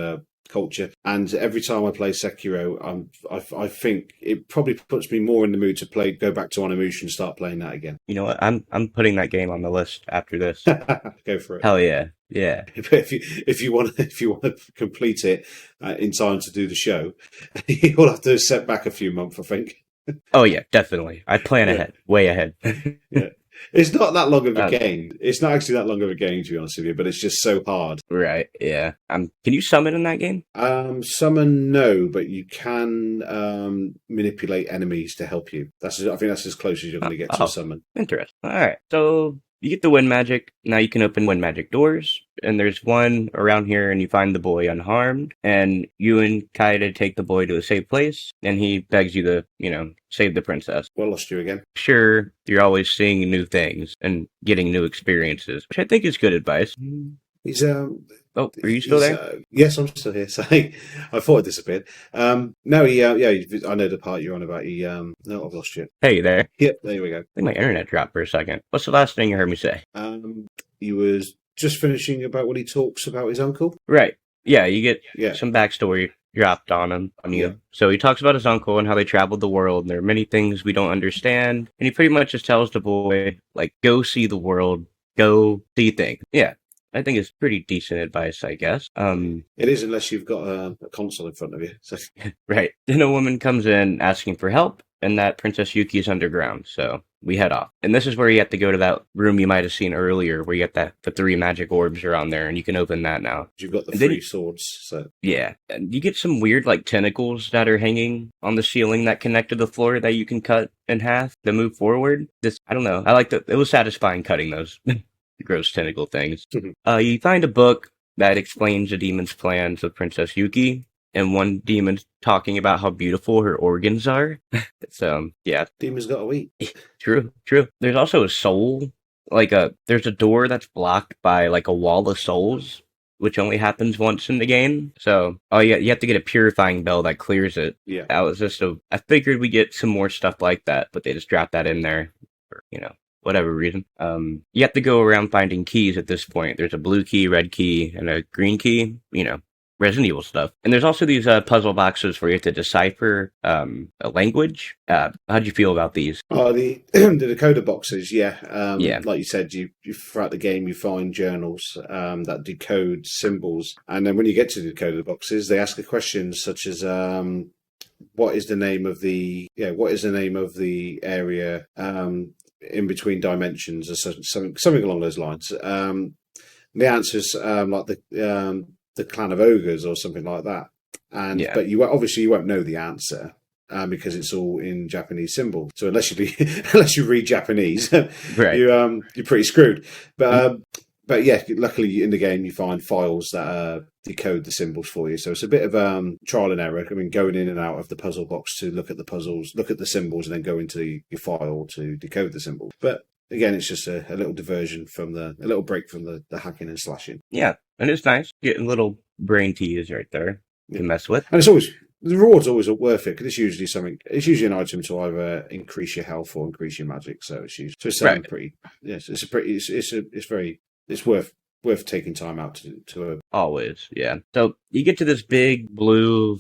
culture. And every time I play Sekiro, I think it probably puts me more in the mood to go back to Onimusha and start playing that again. You know what? I'm putting that game on the list after this. Go for it. Hell yeah. Yeah. If you want to complete it in time to do the show, you'll have to set back a few months, I think. Oh yeah, definitely. I plan ahead, way ahead. Yeah. It's not that long of a game. It's not actually that long of a game, to be honest with you, but it's just so hard. Right, yeah. Can you summon in that game? Summon, no, but you can manipulate enemies to help you. I think that's as close as you're going to get to a summon. Interesting. All right. So you get the wind magic. Now you can open wind magic doors. And there's one around here, and you find the boy unharmed. And you and Kaede take the boy to a safe place, and he begs you to, save the princess. Well, lost you again. Sure, you're always seeing new things and getting new experiences, which I think is good advice. He's Oh, are you still there? Yes, I'm still here. Sorry, I thought I disappeared. No, I know the part you're on about. No, I've lost you. Hey there. Yep, there we go. I think my internet dropped for a second. What's the last thing you heard me say? He was just finishing about when he talks about his uncle. Right. Yeah, you get some backstory dropped on him. Yeah. So he talks about his uncle and how they traveled the world, and there are many things we don't understand. And he pretty much just tells the boy, go see the world, go see things. Yeah. I think is pretty decent advice, I guess. It is, unless you've got a console in front of you. So. Right. Then a woman comes in asking for help, and that Princess Yuki's underground, so we head off. And this is where you have to go to that room you might have seen earlier, where you get the 3 magic orbs around there, and you can open that now. You've got the And 3 swords, so... Yeah, and you get some weird, like, tentacles that are hanging on the ceiling that connect to the floor that you can cut in half to move forward. I don't know, I like that. It was satisfying cutting those gross tentacle things. You find a book that explains the demon's plans with Princess Yuki, and one demon's talking about how beautiful her organs are. So, yeah. Demon's got to eat. True. There's also a soul, there's a door that's blocked by, like, a wall of souls, which only happens once in the game. So, you have to get a purifying bell that clears it. Yeah. That was I figured we get some more stuff like that, but they just dropped that in there for, whatever reason. You have to go around finding keys at this point. There's a blue key, red key, and a green key, Resident Evil stuff. And there's also these puzzle boxes where you have to decipher a language. How'd you feel about these? Oh, the decoder boxes, yeah. Yeah. Like you said, you throughout the game you find journals that decode symbols, and then when you get to the decoder boxes, they ask a question such as what is the name of the area in between dimensions, or something along those lines. The answer's like the clan of ogres or something like that, but you won't know the answer because it's all in Japanese symbols. So unless you read Japanese, right. you're pretty screwed. But yeah, luckily in the game you find files that decode the symbols for you. So it's a bit of trial and error. I mean, going in and out of the puzzle box to look at the puzzles, look at the symbols, and then go into your file to decode the symbols. But again, it's just a little diversion a little break from the hacking and slashing. Yeah, and it's nice getting little brain teas right there to mess with. And the reward's always worth it because it's usually an item to either increase your health or increase your magic. So it's pretty. Yes, it's worth taking time out to always. Yeah. So you get to this big blue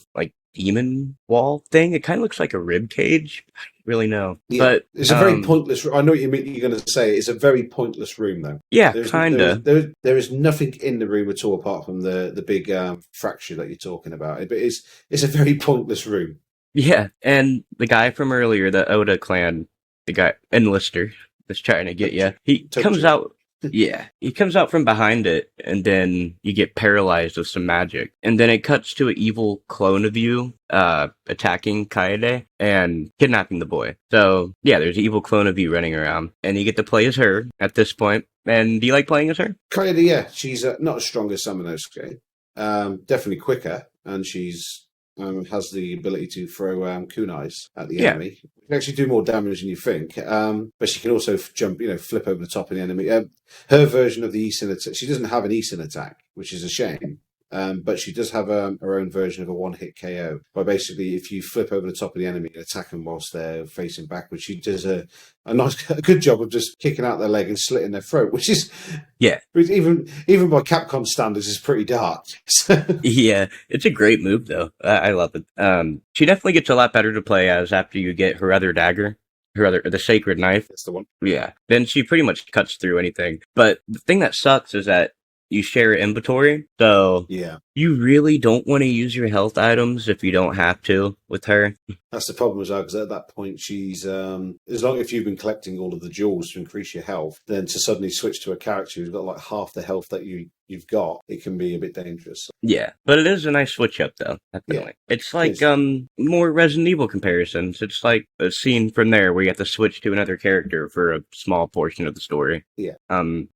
demon wall thing. It kind of looks like a rib cage. I don't really know. Yeah, but it's a very pointless. I know what you're going to say. It's a very pointless room, though. Yeah, kind of. There is nothing in the room at all apart from the big fracture that you're talking about. But it's a very pointless room. Yeah, and the guy from earlier, the Oda clan, the guy Enlister that's trying to get you. He comes out. Yeah, he comes out from behind it, and then you get paralyzed with some magic. And then it cuts to an evil clone of you attacking Kaede and kidnapping the boy. So, yeah, there's an evil clone of you running around, and you get to play as her at this point. And do you like playing as her? Kaede, yeah. She's not as strong as Samanosuke. Definitely quicker, and she's has the ability to throw kunais at the enemy. She can actually do more damage than you think, but she can also jump, flip over the top of the enemy. Her version of the Eason attack, she doesn't have an Eason attack, which is a shame. But she does have her own version of a one-hit KO. By basically, if you flip over the top of the enemy and attack them whilst they're facing backwards, she does a good job of just kicking out their leg and slitting their throat, which is even by Capcom standards is pretty dark. Yeah, it's a great move though. I love it. She definitely gets a lot better to play as after you get her other dagger. The sacred knife. That's the one. Yeah. Then she pretty much cuts through anything. But the thing that sucks is that you share inventory, so you really don't want to use your health items if you don't have to with her. That's the problem as well, because at that point she's as long if you've been collecting all of the jewels to increase your health, then to suddenly switch to a character who's got like half the health that you've got, it can be a bit dangerous. Yeah, but it is a nice switch up though. Definitely. Yeah, it's like more Resident Evil comparisons. It's like a scene from there where you have to switch to another character for a small portion of the story. Yeah.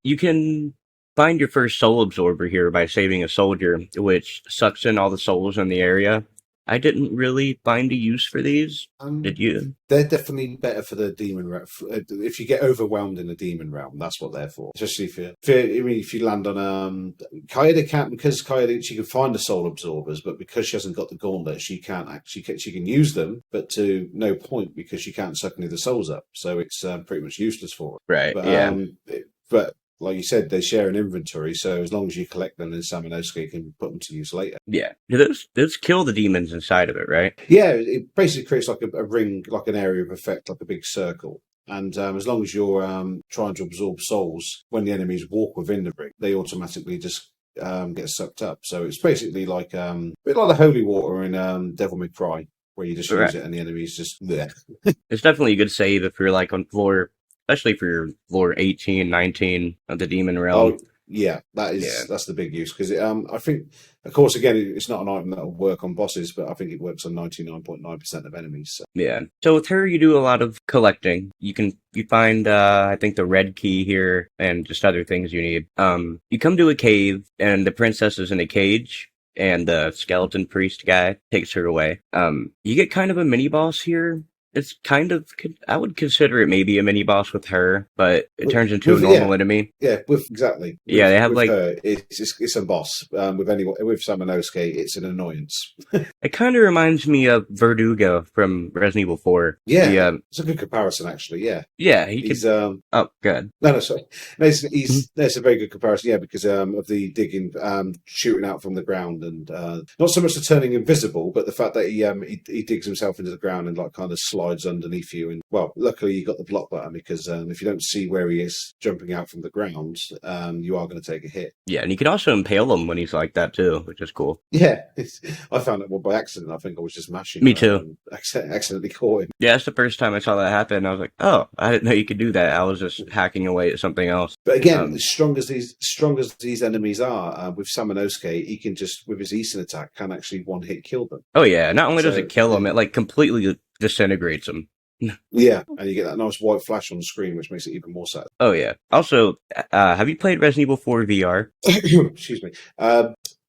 You can find your first soul absorber here by saving a soldier, which sucks in all the souls in the area. I didn't really find a use for these. Did you? They're definitely better for the demon realm. If you get overwhelmed in the demon realm, that's what they're for. Especially if you land on Kaede can't, because Kaede she can find the soul absorbers, but because she hasn't got the gauntlet, she can't actually she can use them, but to no point because she can't suck any of the souls up. So it's pretty much useless for her. Right. But, but like you said, they share an inventory, so as long as you collect them, then Samanosuke can put them to use later. Yeah. Those kill the demons inside of it, right? Yeah, it basically creates like a ring, like an area of effect, like a big circle. And as long as you're trying to absorb souls, when the enemies walk within the ring, they automatically just get sucked up. So it's basically like a bit like the holy water in Devil May Cry, where you just use Right. it and the enemy's just there. It's definitely a good save if you're like on floor, especially for your floor 18, 19 of the Demon Realm. Oh, yeah, Yeah. that's the big use because I think, of course, again, it's not an item that will work on bosses, but I think it works on 99.9% of enemies. So. Yeah. So with her, you do a lot of collecting. You find, I think the red key here and just other things you need. You come to a cave and the princess is in a cage and the skeleton priest guy takes her away. You get kind of a mini boss here. It's kind of, I would consider it maybe a mini boss with her, but it turns into a normal enemy. Yeah, exactly. Yeah, they have like her, it's a boss. With Samanosuke, it's an annoyance. It kind of reminds me of Verdugo from Resident Evil 4. Yeah, it's a good comparison, actually. Yeah, yeah, he's oh, good. No, sorry. No, that's a very good comparison. Yeah, because of the digging, shooting out from the ground, and not so much the turning invisible, but the fact that he digs himself into the ground and like kind of slides underneath you. And well, luckily you got the block button because if you don't see where he is jumping out from the ground, you are going to take a hit. Yeah, and you can also impale him when he's like that too, which is cool. Yeah, I found that one by accident. I think I was just mashing. Me too. Accidentally caught him. Yeah, that's the first time I saw that happen. I was like, oh, I didn't know you could do that. I was just hacking away at something else. But again, as strong as these enemies are, with Samanosuke, he can just with his Eastern attack can actually one hit kill them. Oh yeah, not only does it kill him, it like completely disintegrates him. Yeah, and you get that nice white flash on the screen, which makes it even more sad. Oh yeah. Also, have you played Resident Evil 4 VR? Excuse me.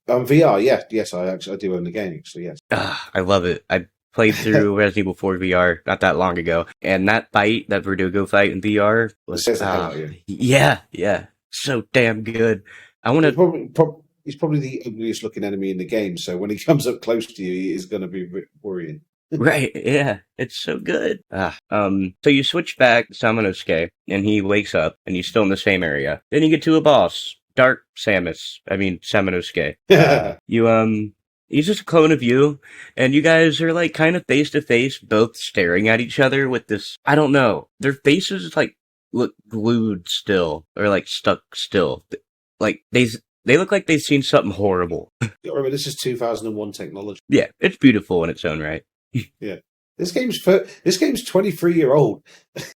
VR, yeah, yes, I do own the game. Actually, yes. I love it. I played through Resident Evil 4 VR not that long ago, and that Verdugo fight in VR was yeah, so damn good. I want to. He's probably the ugliest looking enemy in the game, so when he comes up close to you, he is going to be worrying. Right, yeah, it's so good. So you switch back to Samanosuke, and he wakes up, and he's still in the same area. Then you get to a boss, Samanosuke. He's just a clone of you, and you guys are like kind of face to face, both staring at each other with this, I don't know, their faces like look glued still, or like stuck still. Like they look like they've seen something horrible. Remember, this is 2001 technology. Yeah, it's beautiful in its own right. Yeah, this game's 23-year-old.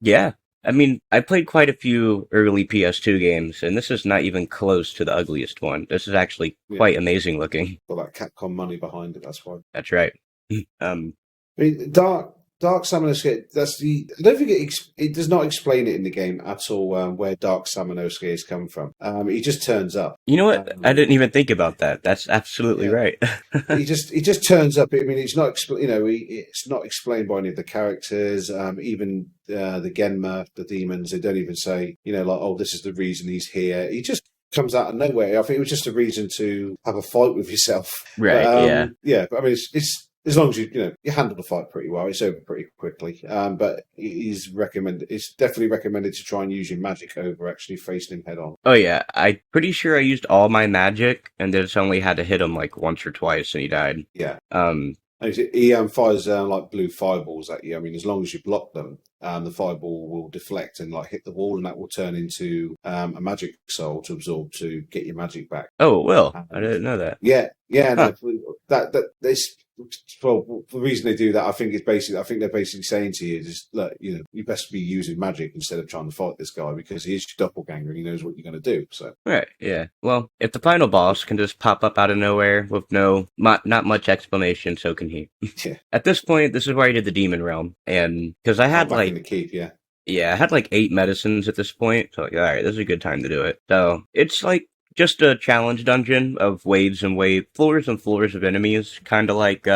Yeah, I mean, I played quite a few early PS2 games, and this is not even close to the ugliest one. This is actually quite amazing looking. Got that Capcom money behind it. That's why. That's right. I mean, Dark Samanosuke. I don't think it does not explain it in the game at all where Dark Samanosuke has come from. He just turns up. You know what? I didn't even think about that. That's absolutely right. he just turns up. I mean, it's not it's not explained by any of the characters. Even the Genma, the demons, they don't even say like, oh, this is the reason he's here. He just comes out of nowhere. I think it was just a reason to have a fight with yourself. Right. But, yeah. But I mean, it's as long as you handle the fight pretty well, it's over pretty quickly. But it's definitely recommended to try and use your magic over actually facing him head on. Oh yeah, I'm pretty sure I used all my magic and just only had to hit him like once or twice and he died. Yeah. He fires like blue fireballs at you. I mean, as long as you block them, the fireball will deflect and like hit the wall, and that will turn into a magic soul to absorb to get your magic back. Oh, well, I didn't know that. Yeah. Huh. Well, the reason they do that, I think they're basically saying to you, just look, you best be using magic instead of trying to fight this guy because he is your doppelganger and he knows what you're going to do. So right, yeah. Well, if the final boss can just pop up out of nowhere with not much explanation, so can he. Yeah. At this point, this is where I did the Demon Realm, and because I had in the keep, yeah. Yeah, I had like 8 medicines at this point, so all right, this is a good time to do it. So it's like just a challenge dungeon of waves and floors and floors of enemies, kind of like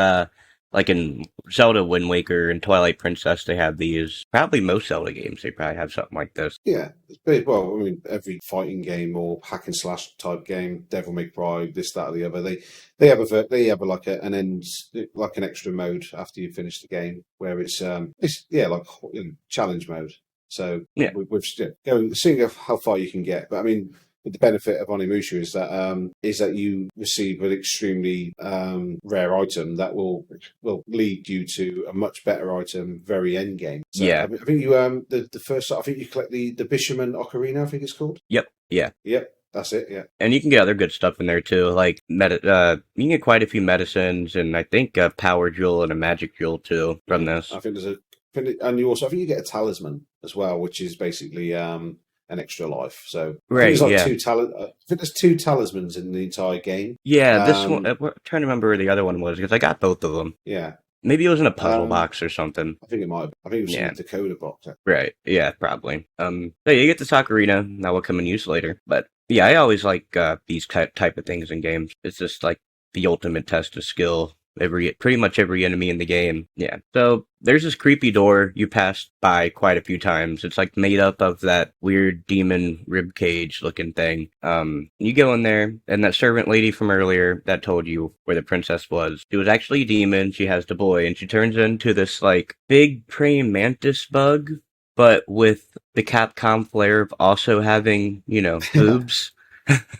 in Zelda Wind Waker and Twilight Princess. They have these. Probably most Zelda games, they probably have something like this. Yeah, well, I mean, every fighting game or hack and slash type game, Devil May Cry, this, that, or the other, they have like an end, like an extra mode after you finish the game, where it's like challenge mode. So yeah, we've seeing how far you can get, but I mean. the benefit of Onimusha is that you receive an extremely rare item that will lead you to a much better item very end game. So Yeah. I think you the first I think you collect the Bishaman Ocarina, I think it's called. Yep. Yeah. Yep, that's it. Yeah. And you can get other good stuff in there too, like you can get quite a few medicines, and I think a power jewel and a magic jewel too from this. I think and you also I think you get a talisman as well, which is basically an extra life. So I think Right, there's like yeah. I think there's 2 talismans in the entire game. Yeah, this one, I'm trying to remember where the other one was, because I got both of them. Yeah. Maybe it was in a puzzle box or something. I think it might have. I think it was in Yeah. the Dakota box. Right, yeah, probably. So you get this ocarina, that will come in use later, but yeah, I always like these type of things in games. It's just like the ultimate test of skill. Pretty much every enemy in the game. Yeah. So there's this creepy door you passed by quite a few times. It's like made up of that weird demon rib cage looking thing. You go in there, and that servant lady from earlier that told you where the princess was, she was actually a demon. She has the boy, and she turns into this like big praying mantis bug, but with the Capcom flair of also having, boobs.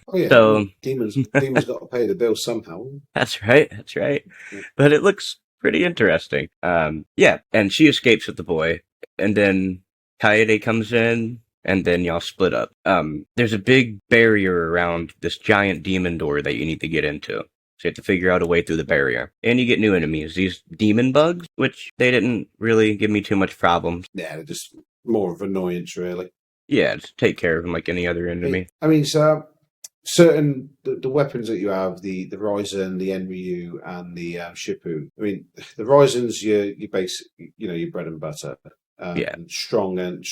Oh yeah, So demons got to pay the bill somehow. That's right. That's right. Yeah. But it looks pretty interesting. Yeah, and she escapes with the boy, and then Kaede comes in, and then y'all split up. There's a big barrier around this giant demon door that you need to get into. So you have to figure out a way through the barrier. And you get new enemies, these demon bugs, which they didn't really give me too much problems. Yeah, they're just more of annoyance, really. Yeah, just take care of them like any other enemy. I mean, so certain the weapons that you have, the Ryzen, the Enryu, and the Shippu. I mean, the Ryzen's your basic, your bread and butter. Yeah. Strong and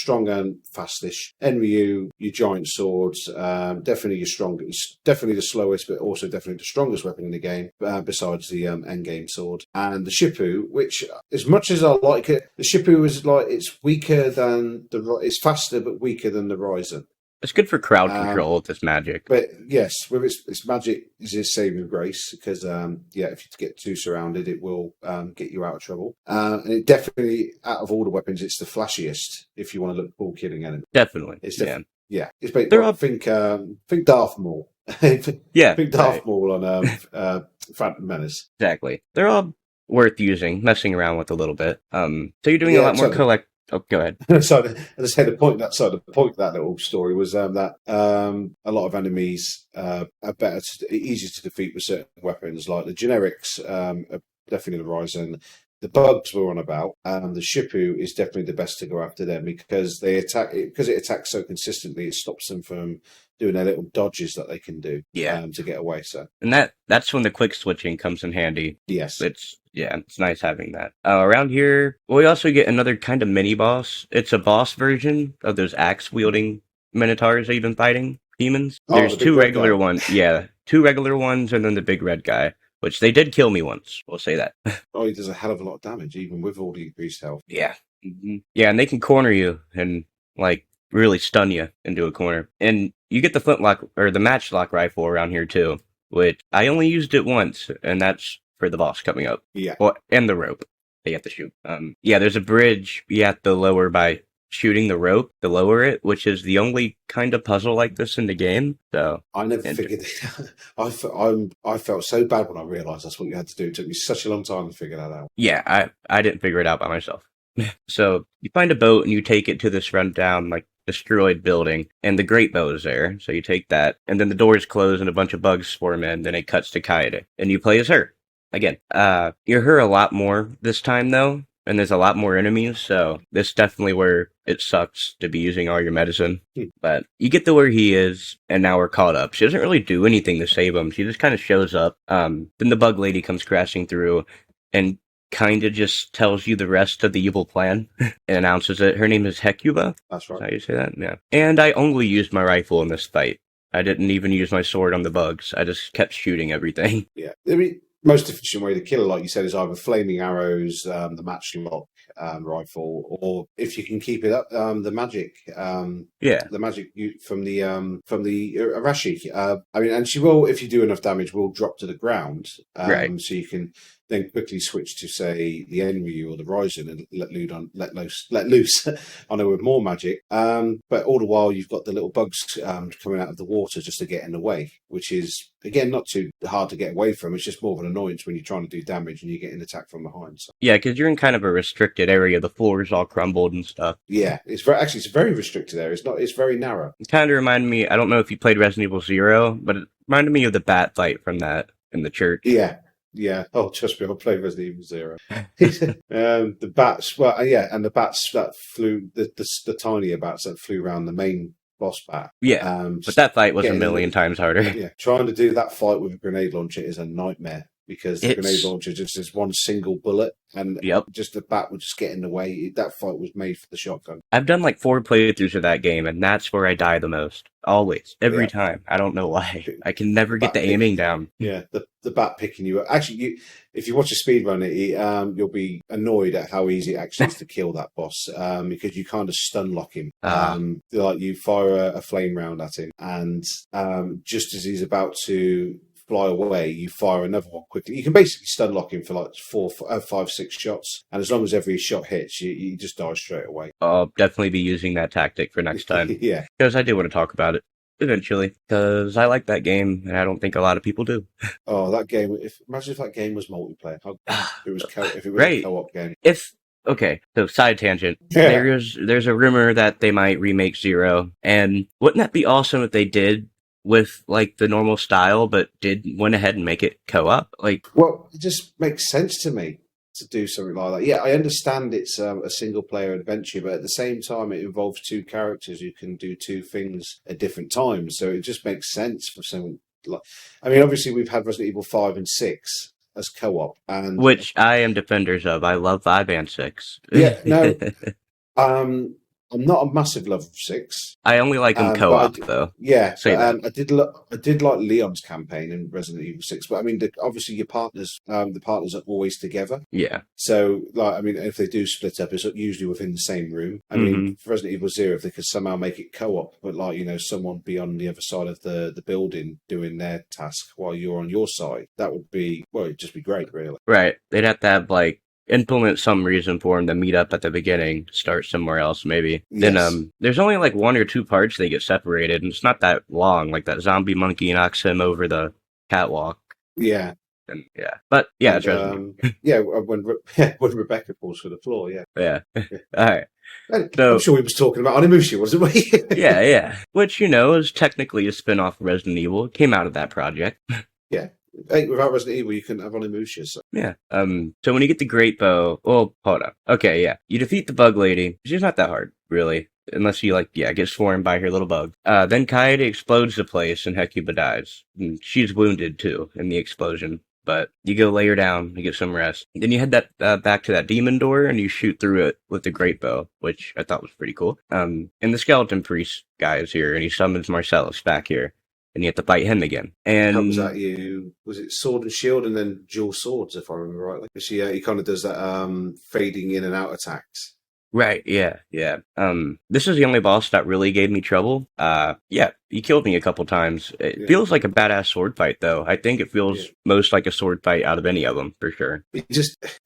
fastish. Enryu, your giant swords, definitely your strongest, definitely the slowest, but also definitely the strongest weapon in the game, besides the end game sword. And the Shippu, which, as much as I like it, the Shippu is like it's it's faster but weaker than the Ryzen. It's good for crowd control with this magic. But yes, with its magic is its saving grace because if you get too surrounded, it will get you out of trouble. And it definitely, out of all the weapons, it's the flashiest if you want to look cool killing enemy. Definitely. It's yeah. It's basically, think Darth Maul. Yeah. Think Darth Maul on Phantom Menace. Exactly. They're all worth messing around with a little bit. So you're doing a lot more Oh, go ahead. So, as I say, the point of that little story was that a lot of enemies are easier to defeat with certain weapons, like the generics are definitely the Ryzen. The bugs we're on about, the Shippu is definitely the best to go after them because it attacks so consistently, it stops them from doing their little dodges that they can do to get away. So, and that's when the quick switching comes in handy. Yes, it's nice having that. Around here, we also get another kind of mini boss. It's a boss version of those axe wielding minotaurs that you've been fighting, demons. There's two regular ones. Yeah, 2 regular ones, and then the big red guy. Which they did kill me once. We'll say that. Oh, he does a hell of a lot of damage, even with all the increased health. Yeah. Mm-hmm. Yeah, and they can corner you and, really stun you into a corner. And you get the flintlock, or the matchlock rifle around here, too. Which, I only used it once, and that's for the boss coming up. Yeah. Well, and the rope that you have to shoot. There's a bridge you have to lower by shooting the rope to lower it, which is the only kind of puzzle like this in the game. So I never figured it out. I felt so bad when I realised that's what you had to do. It took me such a long time to figure that out. Yeah, I didn't figure it out by myself. So you find a boat and you take it to this rundown, destroyed building, and the great bow is there. So you take that, and then the doors close and a bunch of bugs swarm in, then it cuts to Kaede. And you play as her. Again, you're her a lot more this time, though. And there's a lot more enemies, so this is definitely where it sucks to be using all your medicine. But you get to where he is, and now we're caught up. She doesn't really do anything to save him. She just kind of shows up. Then the bug lady comes crashing through and kind of just tells you the rest of the evil plan and announces it. Her name is Hecuba. That's right. Is that how you say that? Yeah. And I only used my rifle in this fight. I didn't even use my sword on the bugs. I just kept shooting everything. Yeah. I mean, most efficient way to kill, like you said, is either flaming arrows, the matchlock rifle, or if you can keep it up, the magic. The magic from the Arashi. I mean, and she will, if you do enough damage, will drop to the ground. Right. So you can then quickly switch to say the Enryu or the Ryzen and let loose on her with more magic. But all the while you've got the little bugs coming out of the water just to get in the way, which is again not too hard to get away from. It's just more of an annoyance when you're trying to do damage and you're getting attacked from behind. So. Yeah, because you're in kind of a restricted area. The floor is all crumbled and stuff. Yeah, it's a very restricted area. It's very narrow. It kind of reminded me. I don't know if you played Resident Evil 0, but it reminded me of the bat fight from that in the church. Yeah. Yeah. Oh, trust me, I played Resident Evil 0. The bats, well, yeah, and the bats that flew, the tinier bats that flew around the main boss bat. Yeah, but that fight was a million times harder. Yeah, trying to do that fight with a grenade launcher is a nightmare because the grenade launcher just is one single bullet, and just the bat would just get in the way. That fight was made for the shotgun. I've done like 4 playthroughs of that game, and that's where I die the most. Always, every time. I don't know why. I can never get the aiming down. Yeah, the bat picking you up. Actually, if you watch a speedrun, you'll be annoyed at how easy it actually is to kill that boss because you kind of stun lock him. Like you fire a flame round at him, and just as he's about to fly away, you fire another one quickly. You can basically stun lock him for like 5, 6 shots, and as long as every shot hits, you just die straight away. I'll definitely be using that tactic for next time. Yeah, because I do want to talk about it eventually, because I like that game, and I don't think a lot of people do. Oh, that game! Imagine if that game was multiplayer. If it was a co-op game. Okay, so side tangent. Yeah. There's a rumor that they might remake 0, and wouldn't that be awesome if they did with like the normal style, but went ahead and make it co-op? Like, well, it just makes sense to me to do something like that. Yeah, I understand it's a single player adventure, but at the same time, it involves 2 characters who can do 2 things at different times. So it just makes sense for something like. I mean, obviously, we've had Resident Evil 5 and 6 as co-op, and which I am defenders of. I love 5 and 6. Yeah, no. I'm not a massive lover of 6. I only like them co-op, though. Yeah, I did like Leon's campaign in Resident Evil 6, but I mean, obviously your partners, the partners are always together. Yeah. So, like, I mean, if they do split up, it's usually within the same room. I mean, for Resident Evil 0, if they could somehow make it co-op, but like, someone be on the other side of the building doing their task while you're on your side, that would be, well, it'd just be great, really. Right. They'd have to have, like, implement some reason for them to meet up at the beginning, start somewhere else, maybe. Yes. Then there's only like 1 or 2 parts they get separated, and it's not that long. Like that zombie monkey knocks him over the catwalk. Yeah. And but yeah, it's yeah, when Rebecca falls for the floor, yeah. Yeah. All right. So, I'm sure we was talking about Onimusha, wasn't we? yeah. Which, is technically a spin-off of Resident Evil. It came out of that project. Yeah. Hey, without Resident Evil, you couldn't have Onimusha. So. Yeah. So when you get the Great Bow, well, hold up. Okay, yeah. You defeat the bug lady. She's not that hard, really. Unless you, get swarmed by her little bug. Then Kaede explodes the place and Hecuba dies. And she's wounded, too, in the explosion. But you go lay her down, you get some rest. Then you head back to that demon door and you shoot through it with the Great Bow, which I thought was pretty cool. And the Skeleton Priest guy is here, and he summons Marcellus back here. And you have to fight him again. And comes at you. Was it sword and shield, and then dual swords, if I remember rightly? Because he kind of does that fading in and out attacks. Right. Yeah. This is the only boss that really gave me trouble. He killed me a couple times. It feels like a badass sword fight, though. I think it feels most like a sword fight out of any of them, for sure.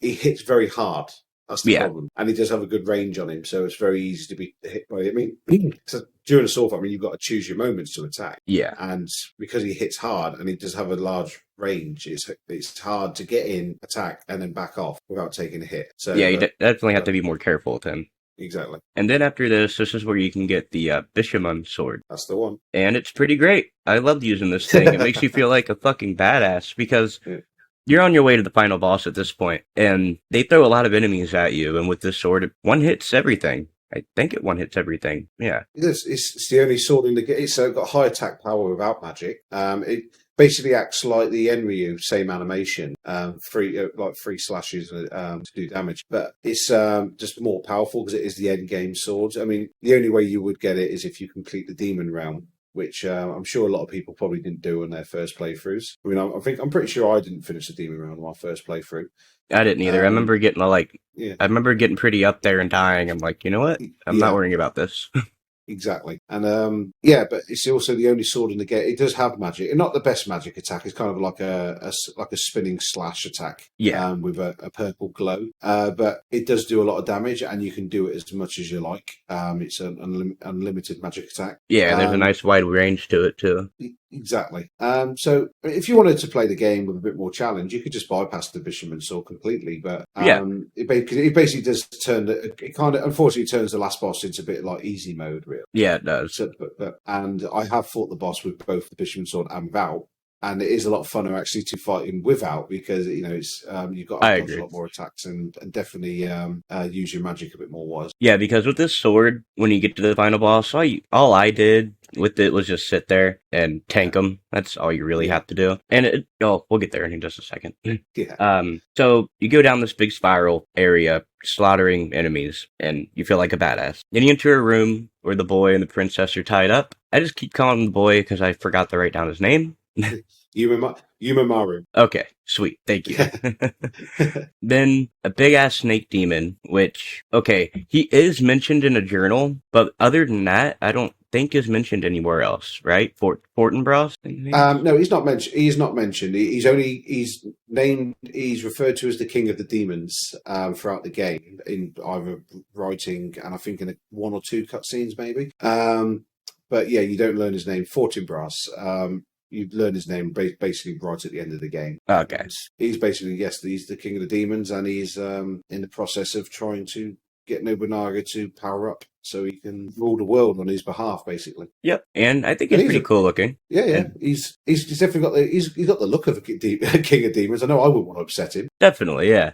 He hits very hard. That's the problem. And he does have a good range on him, so it's very easy to be hit by him. I mean, so during a sword fight, you've got to choose your moments to attack. Yeah. And because he hits hard and he does have a large range, it's hard to get in, attack, and then back off without taking a hit. So yeah, you definitely have to be more careful with him. Exactly. And then after this is where you can get the Bishamon sword. That's the one. And it's pretty great. I love using this thing. It makes you feel like a fucking badass because... Yeah. You're on your way to the final boss at this point, and they throw a lot of enemies at you, and with this sword, it one-hits everything. I think it one-hits everything, yeah. It's the only sword in the game. It's got high attack power without magic. It basically acts like the Enryu, same animation, 3 slashes to do damage. But it's just more powerful because it is the end-game sword. I mean, the only way you would get it is if you complete the Demon Realm, which I'm sure a lot of people probably didn't do in their first playthroughs. I mean, I'm pretty sure I didn't finish the Demon Round on my first playthrough. I didn't either. I remember getting I remember getting pretty up there and dying. I'm like, you know what? I'm not worrying about this. exactly. And but it's also the only sword in the game. It does have magic, and not the best magic attack. It's kind of like like a spinning slash attack. Yeah. With a purple glow, but it does do a lot of damage, and you can do it as much as you like. It's an unlimited magic attack. Yeah, and there's a nice wide range to it too. Exactly. So if you wanted to play the game with a bit more challenge, you could just bypass the Fisherman Sword completely. But it basically does turn it kind of, unfortunately, turns the last boss into a bit like easy mode, really. Yeah, it does. So, and I have fought the boss with both the Fisherman Sword and without. And it is a lot funner actually to fight him without, because it's you've got to dodge a lot more attacks and definitely use your magic a bit more wise. Yeah, because with this sword, when you get to the final boss, all I did with it was just sit there and tank them. That's all you really have to do. And we'll get there in just a second. Yeah. So you go down this big spiral area, slaughtering enemies, and you feel like a badass. Then you enter a room where the boy and the princess are tied up. I just keep calling him the boy because I forgot to write down his name. Yumaru. Okay, sweet. Thank you. Then a big ass snake demon, which, he is mentioned in a journal, but other than that, I don't think is mentioned anywhere else, right? Fortinbras? No, he's not mentioned. He's not mentioned. He's named. He's referred to as the King of the Demons throughout the game, in either writing and I think in one or two cutscenes, maybe. But yeah, you don't learn his name. Fortinbras. You learn his name basically right at the end of the game. Okay. And he's basically, he's the king of the demons, and he's in the process of trying to get Nobunaga to power up so he can rule the world on his behalf, basically. Yep, and I think he's pretty cool looking. Yeah. He's definitely got he's got the look of a king of demons. I know I wouldn't want to upset him. Definitely, yeah.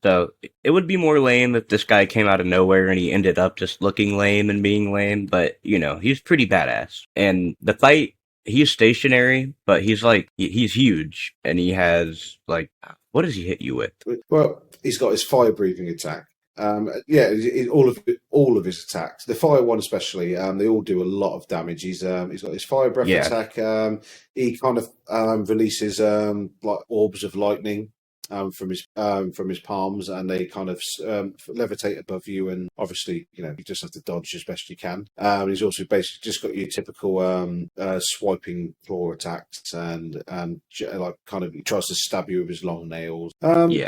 So it would be more lame if this guy came out of nowhere and he ended up just looking lame and being lame, but he's pretty badass. And the fight, he's stationary, but he's huge, and he has what does he hit you with? Well, he's got his fire breathing attack. All of his attacks, the fire one especially, they all do a lot of damage. He's got his fire breath attack. He kind of releases like orbs of lightning from his palms, and they kind of levitate above you, and obviously you just have to dodge as best you can. He's also basically just got your typical swiping claw attacks, and like kind of he tries to stab you with his long nails. Very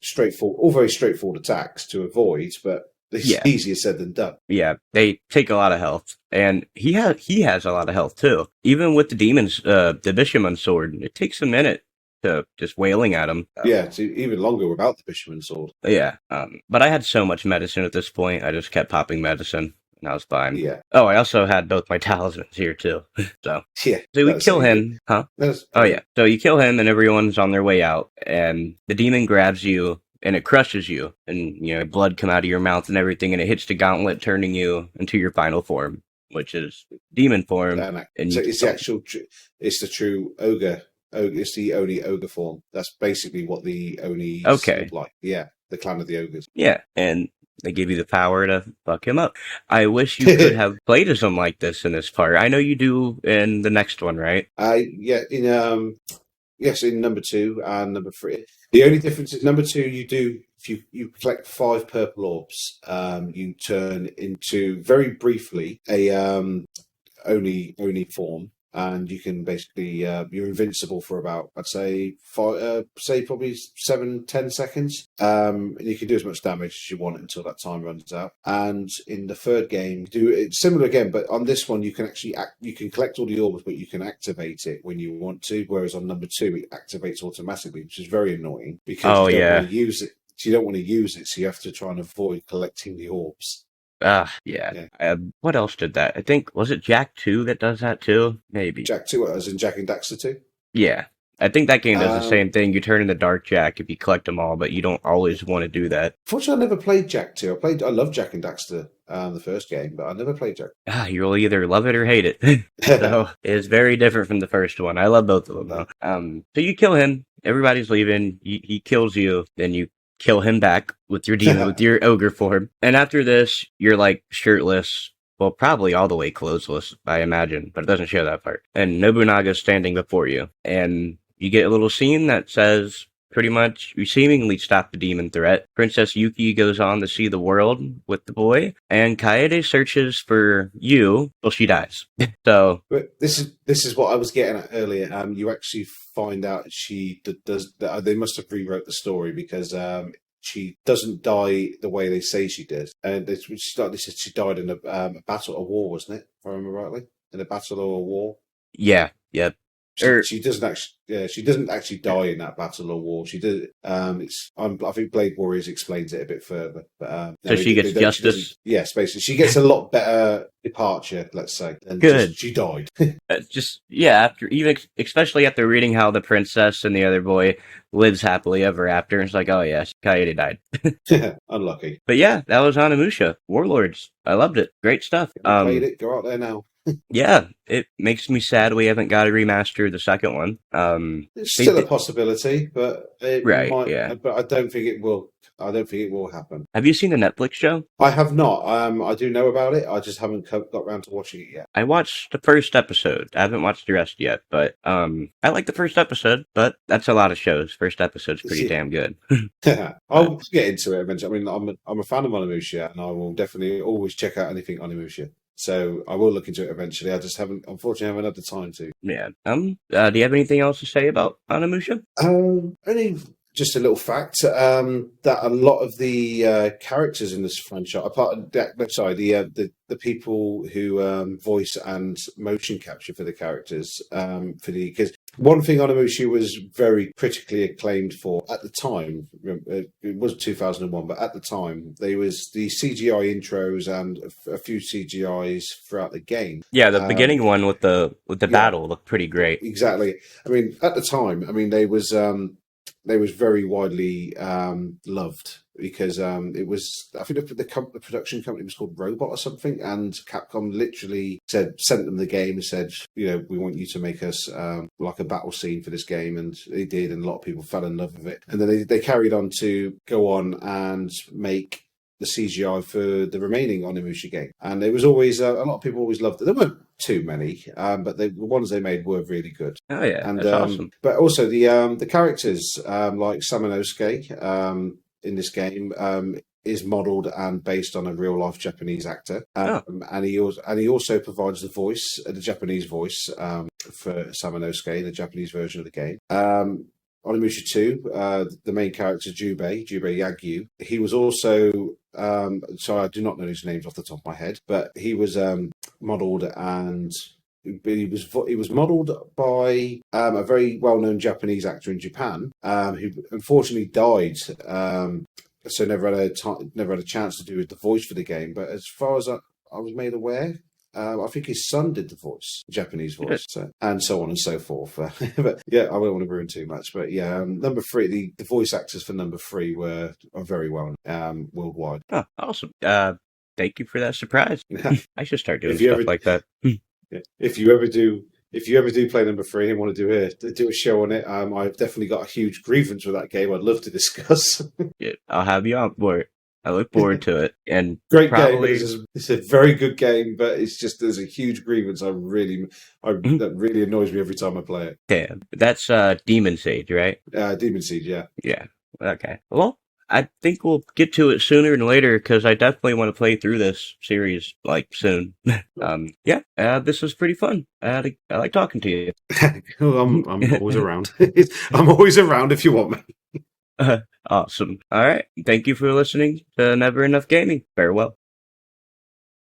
straightforward, all very straightforward attacks to avoid, but it's easier said than done. Yeah, they take a lot of health, and he has a lot of health too. Even with the demons, the Bishamon sword, it takes a minute to just wailing at him. It's even longer without the Bishamon sword. Yeah, but I had so much medicine at this point, I just kept popping medicine, and I was fine. Yeah. Oh, I also had both my talismans here too. So we kill him, huh? So you kill him, and everyone's on their way out, and the demon grabs you, and it crushes you, and blood come out of your mouth and everything, and it hits the gauntlet, turning you into your final form, which is demon form. And so it's it's the true ogre. It's the Oni ogre form. That's basically what the Oni look like. Yeah, the clan of the ogres. Yeah, and they give you the power to fuck him up. I wish you could have played as him like this in this part. I know you do in the next one, right? Yes, in number 2 and number 3. The only difference is number 2, if you collect 5 purple orbs, you turn into, very briefly, a Oni form. And you can basically, you're invincible for about, I'd say, probably 7-10 seconds. And you can do as much damage as you want until that time runs out. And in the third game, it's similar again, but on this one, you can actually you can collect all the orbs, but you can activate it when you want to. Whereas on number 2, it activates automatically, which is very annoying because you don't want to use it. So you don't want to use it, so you have to try and avoid collecting the orbs. What else did that? I think, was it Jak 2 that does that too? Maybe. Jak 2, as in Jak and Daxter 2? Yeah. I think that game does the same thing. You turn into Dark Jak if you collect them all, but you don't always want to do that. Fortunately, I never played Jak 2. I love Jak and Daxter, the first game, but I never played Jak. You'll either love it or hate it. So it's very different from the first one. I love both of them though. So you kill him. Everybody's leaving. He kills you. Then you kill him back with your demon, with your ogre form. And after this, you're shirtless. Well, probably all the way clothesless, I imagine, but it doesn't show that part. And Nobunaga's standing before you. And you get a little scene that says, pretty much, you seemingly stop the demon threat. Princess Yuki goes on to see the world with the boy, and Kaede searches for you. Well, she dies. So, But this is what I was getting at earlier. You actually find out she does. They must have rewrote the story because she doesn't die the way they say she did. And they said she died in a battle or war, wasn't it? If I remember rightly, in a battle or a war. yeah, yep. She doesn't actually. Yeah, she doesn't actually die in that battle or war. She did. I think Blade Warriors explains it a bit further. But So she gets justice. Yes, basically, she gets a lot better departure. Let's say. And Good. She died. After even especially after reading how the princess and the other boy lives happily ever after, it's like, oh yes, Kaede died. Unlucky. But yeah, that was Onimusha Warlords. I loved it. Great stuff. Played it. Go out there now. Yeah, it makes me sad we haven't got to remaster the second one. It's still a possibility, but it might. Yeah. But I don't think it will. I don't think it will happen. Have you seen the Netflix show? I have not. I do know about it. I just haven't got around to watching it yet. I watched the first episode. I haven't watched the rest yet, but I like the first episode. But that's a lot of shows. First episode's pretty damn good. I'll get into it eventually. I mean, I'm a fan of Onimusha, and I will definitely always check out anything Onimusha. So I will look into it eventually. I just unfortunately haven't had the time to. Yeah. Do you have anything else to say about Onimusha? Only just a little fact that a lot of the characters in this franchise, apart of the people who voice and motion capture for the characters, because one thing Onimusha was very critically acclaimed for at the time. It was 2001, but at the time there was the CGI intros and a few CGIs throughout the game. Yeah, the beginning one with the battle looked pretty great. Exactly. I mean, at the time, they was very widely loved because it was, I think the production company was called Robot or something, and Capcom literally sent them the game and said, we want you to make us like a battle scene for this game, and they did, and a lot of people fell in love with it. And then they carried on to go on and make the CGI for the remaining Onimusha game, and it was always a lot of people always loved it. There weren't too many, but the ones they made were really good. Oh yeah, and that's awesome. But also the characters like Samanosuke in this game is modelled and based on a real life Japanese actor, and he also provides the Japanese voice for Samanosuke, the Japanese version of the game. Onimusha 2, the main character, Jubei Yagyu, he was also, sorry, I do not know his names off the top of my head, but he was modelled and he was modelled by a very well-known Japanese actor in Japan, who unfortunately died, so never had a chance to do the voice for the game. But as far as I was made aware, I think his son did the voice, Japanese voice, and so on and so forth. But yeah, I don't want to ruin too much. But yeah, number 3, the voice actors for number 3 are very well worldwide. Oh, awesome! Thank you for that surprise. I should start doing stuff like that. If you ever do play number 3 and want to do a show on it, I've definitely got a huge grievance with that game. I'd love to discuss. Yeah, I'll have you on board. I look forward to it. And great game. It's a very good game, but it's just there's a huge grievance. That really annoys me every time I play it. Damn, that's Demon Sage, right? Demon Siege, yeah. Yeah. Okay. Well, I think we'll get to it sooner than later because I definitely want to play through this series soon. This was pretty fun. I like talking to you. I'm always around. I'm always around if you want me. Awesome. All right. Thank you for listening to Never Enough Gaming. Farewell.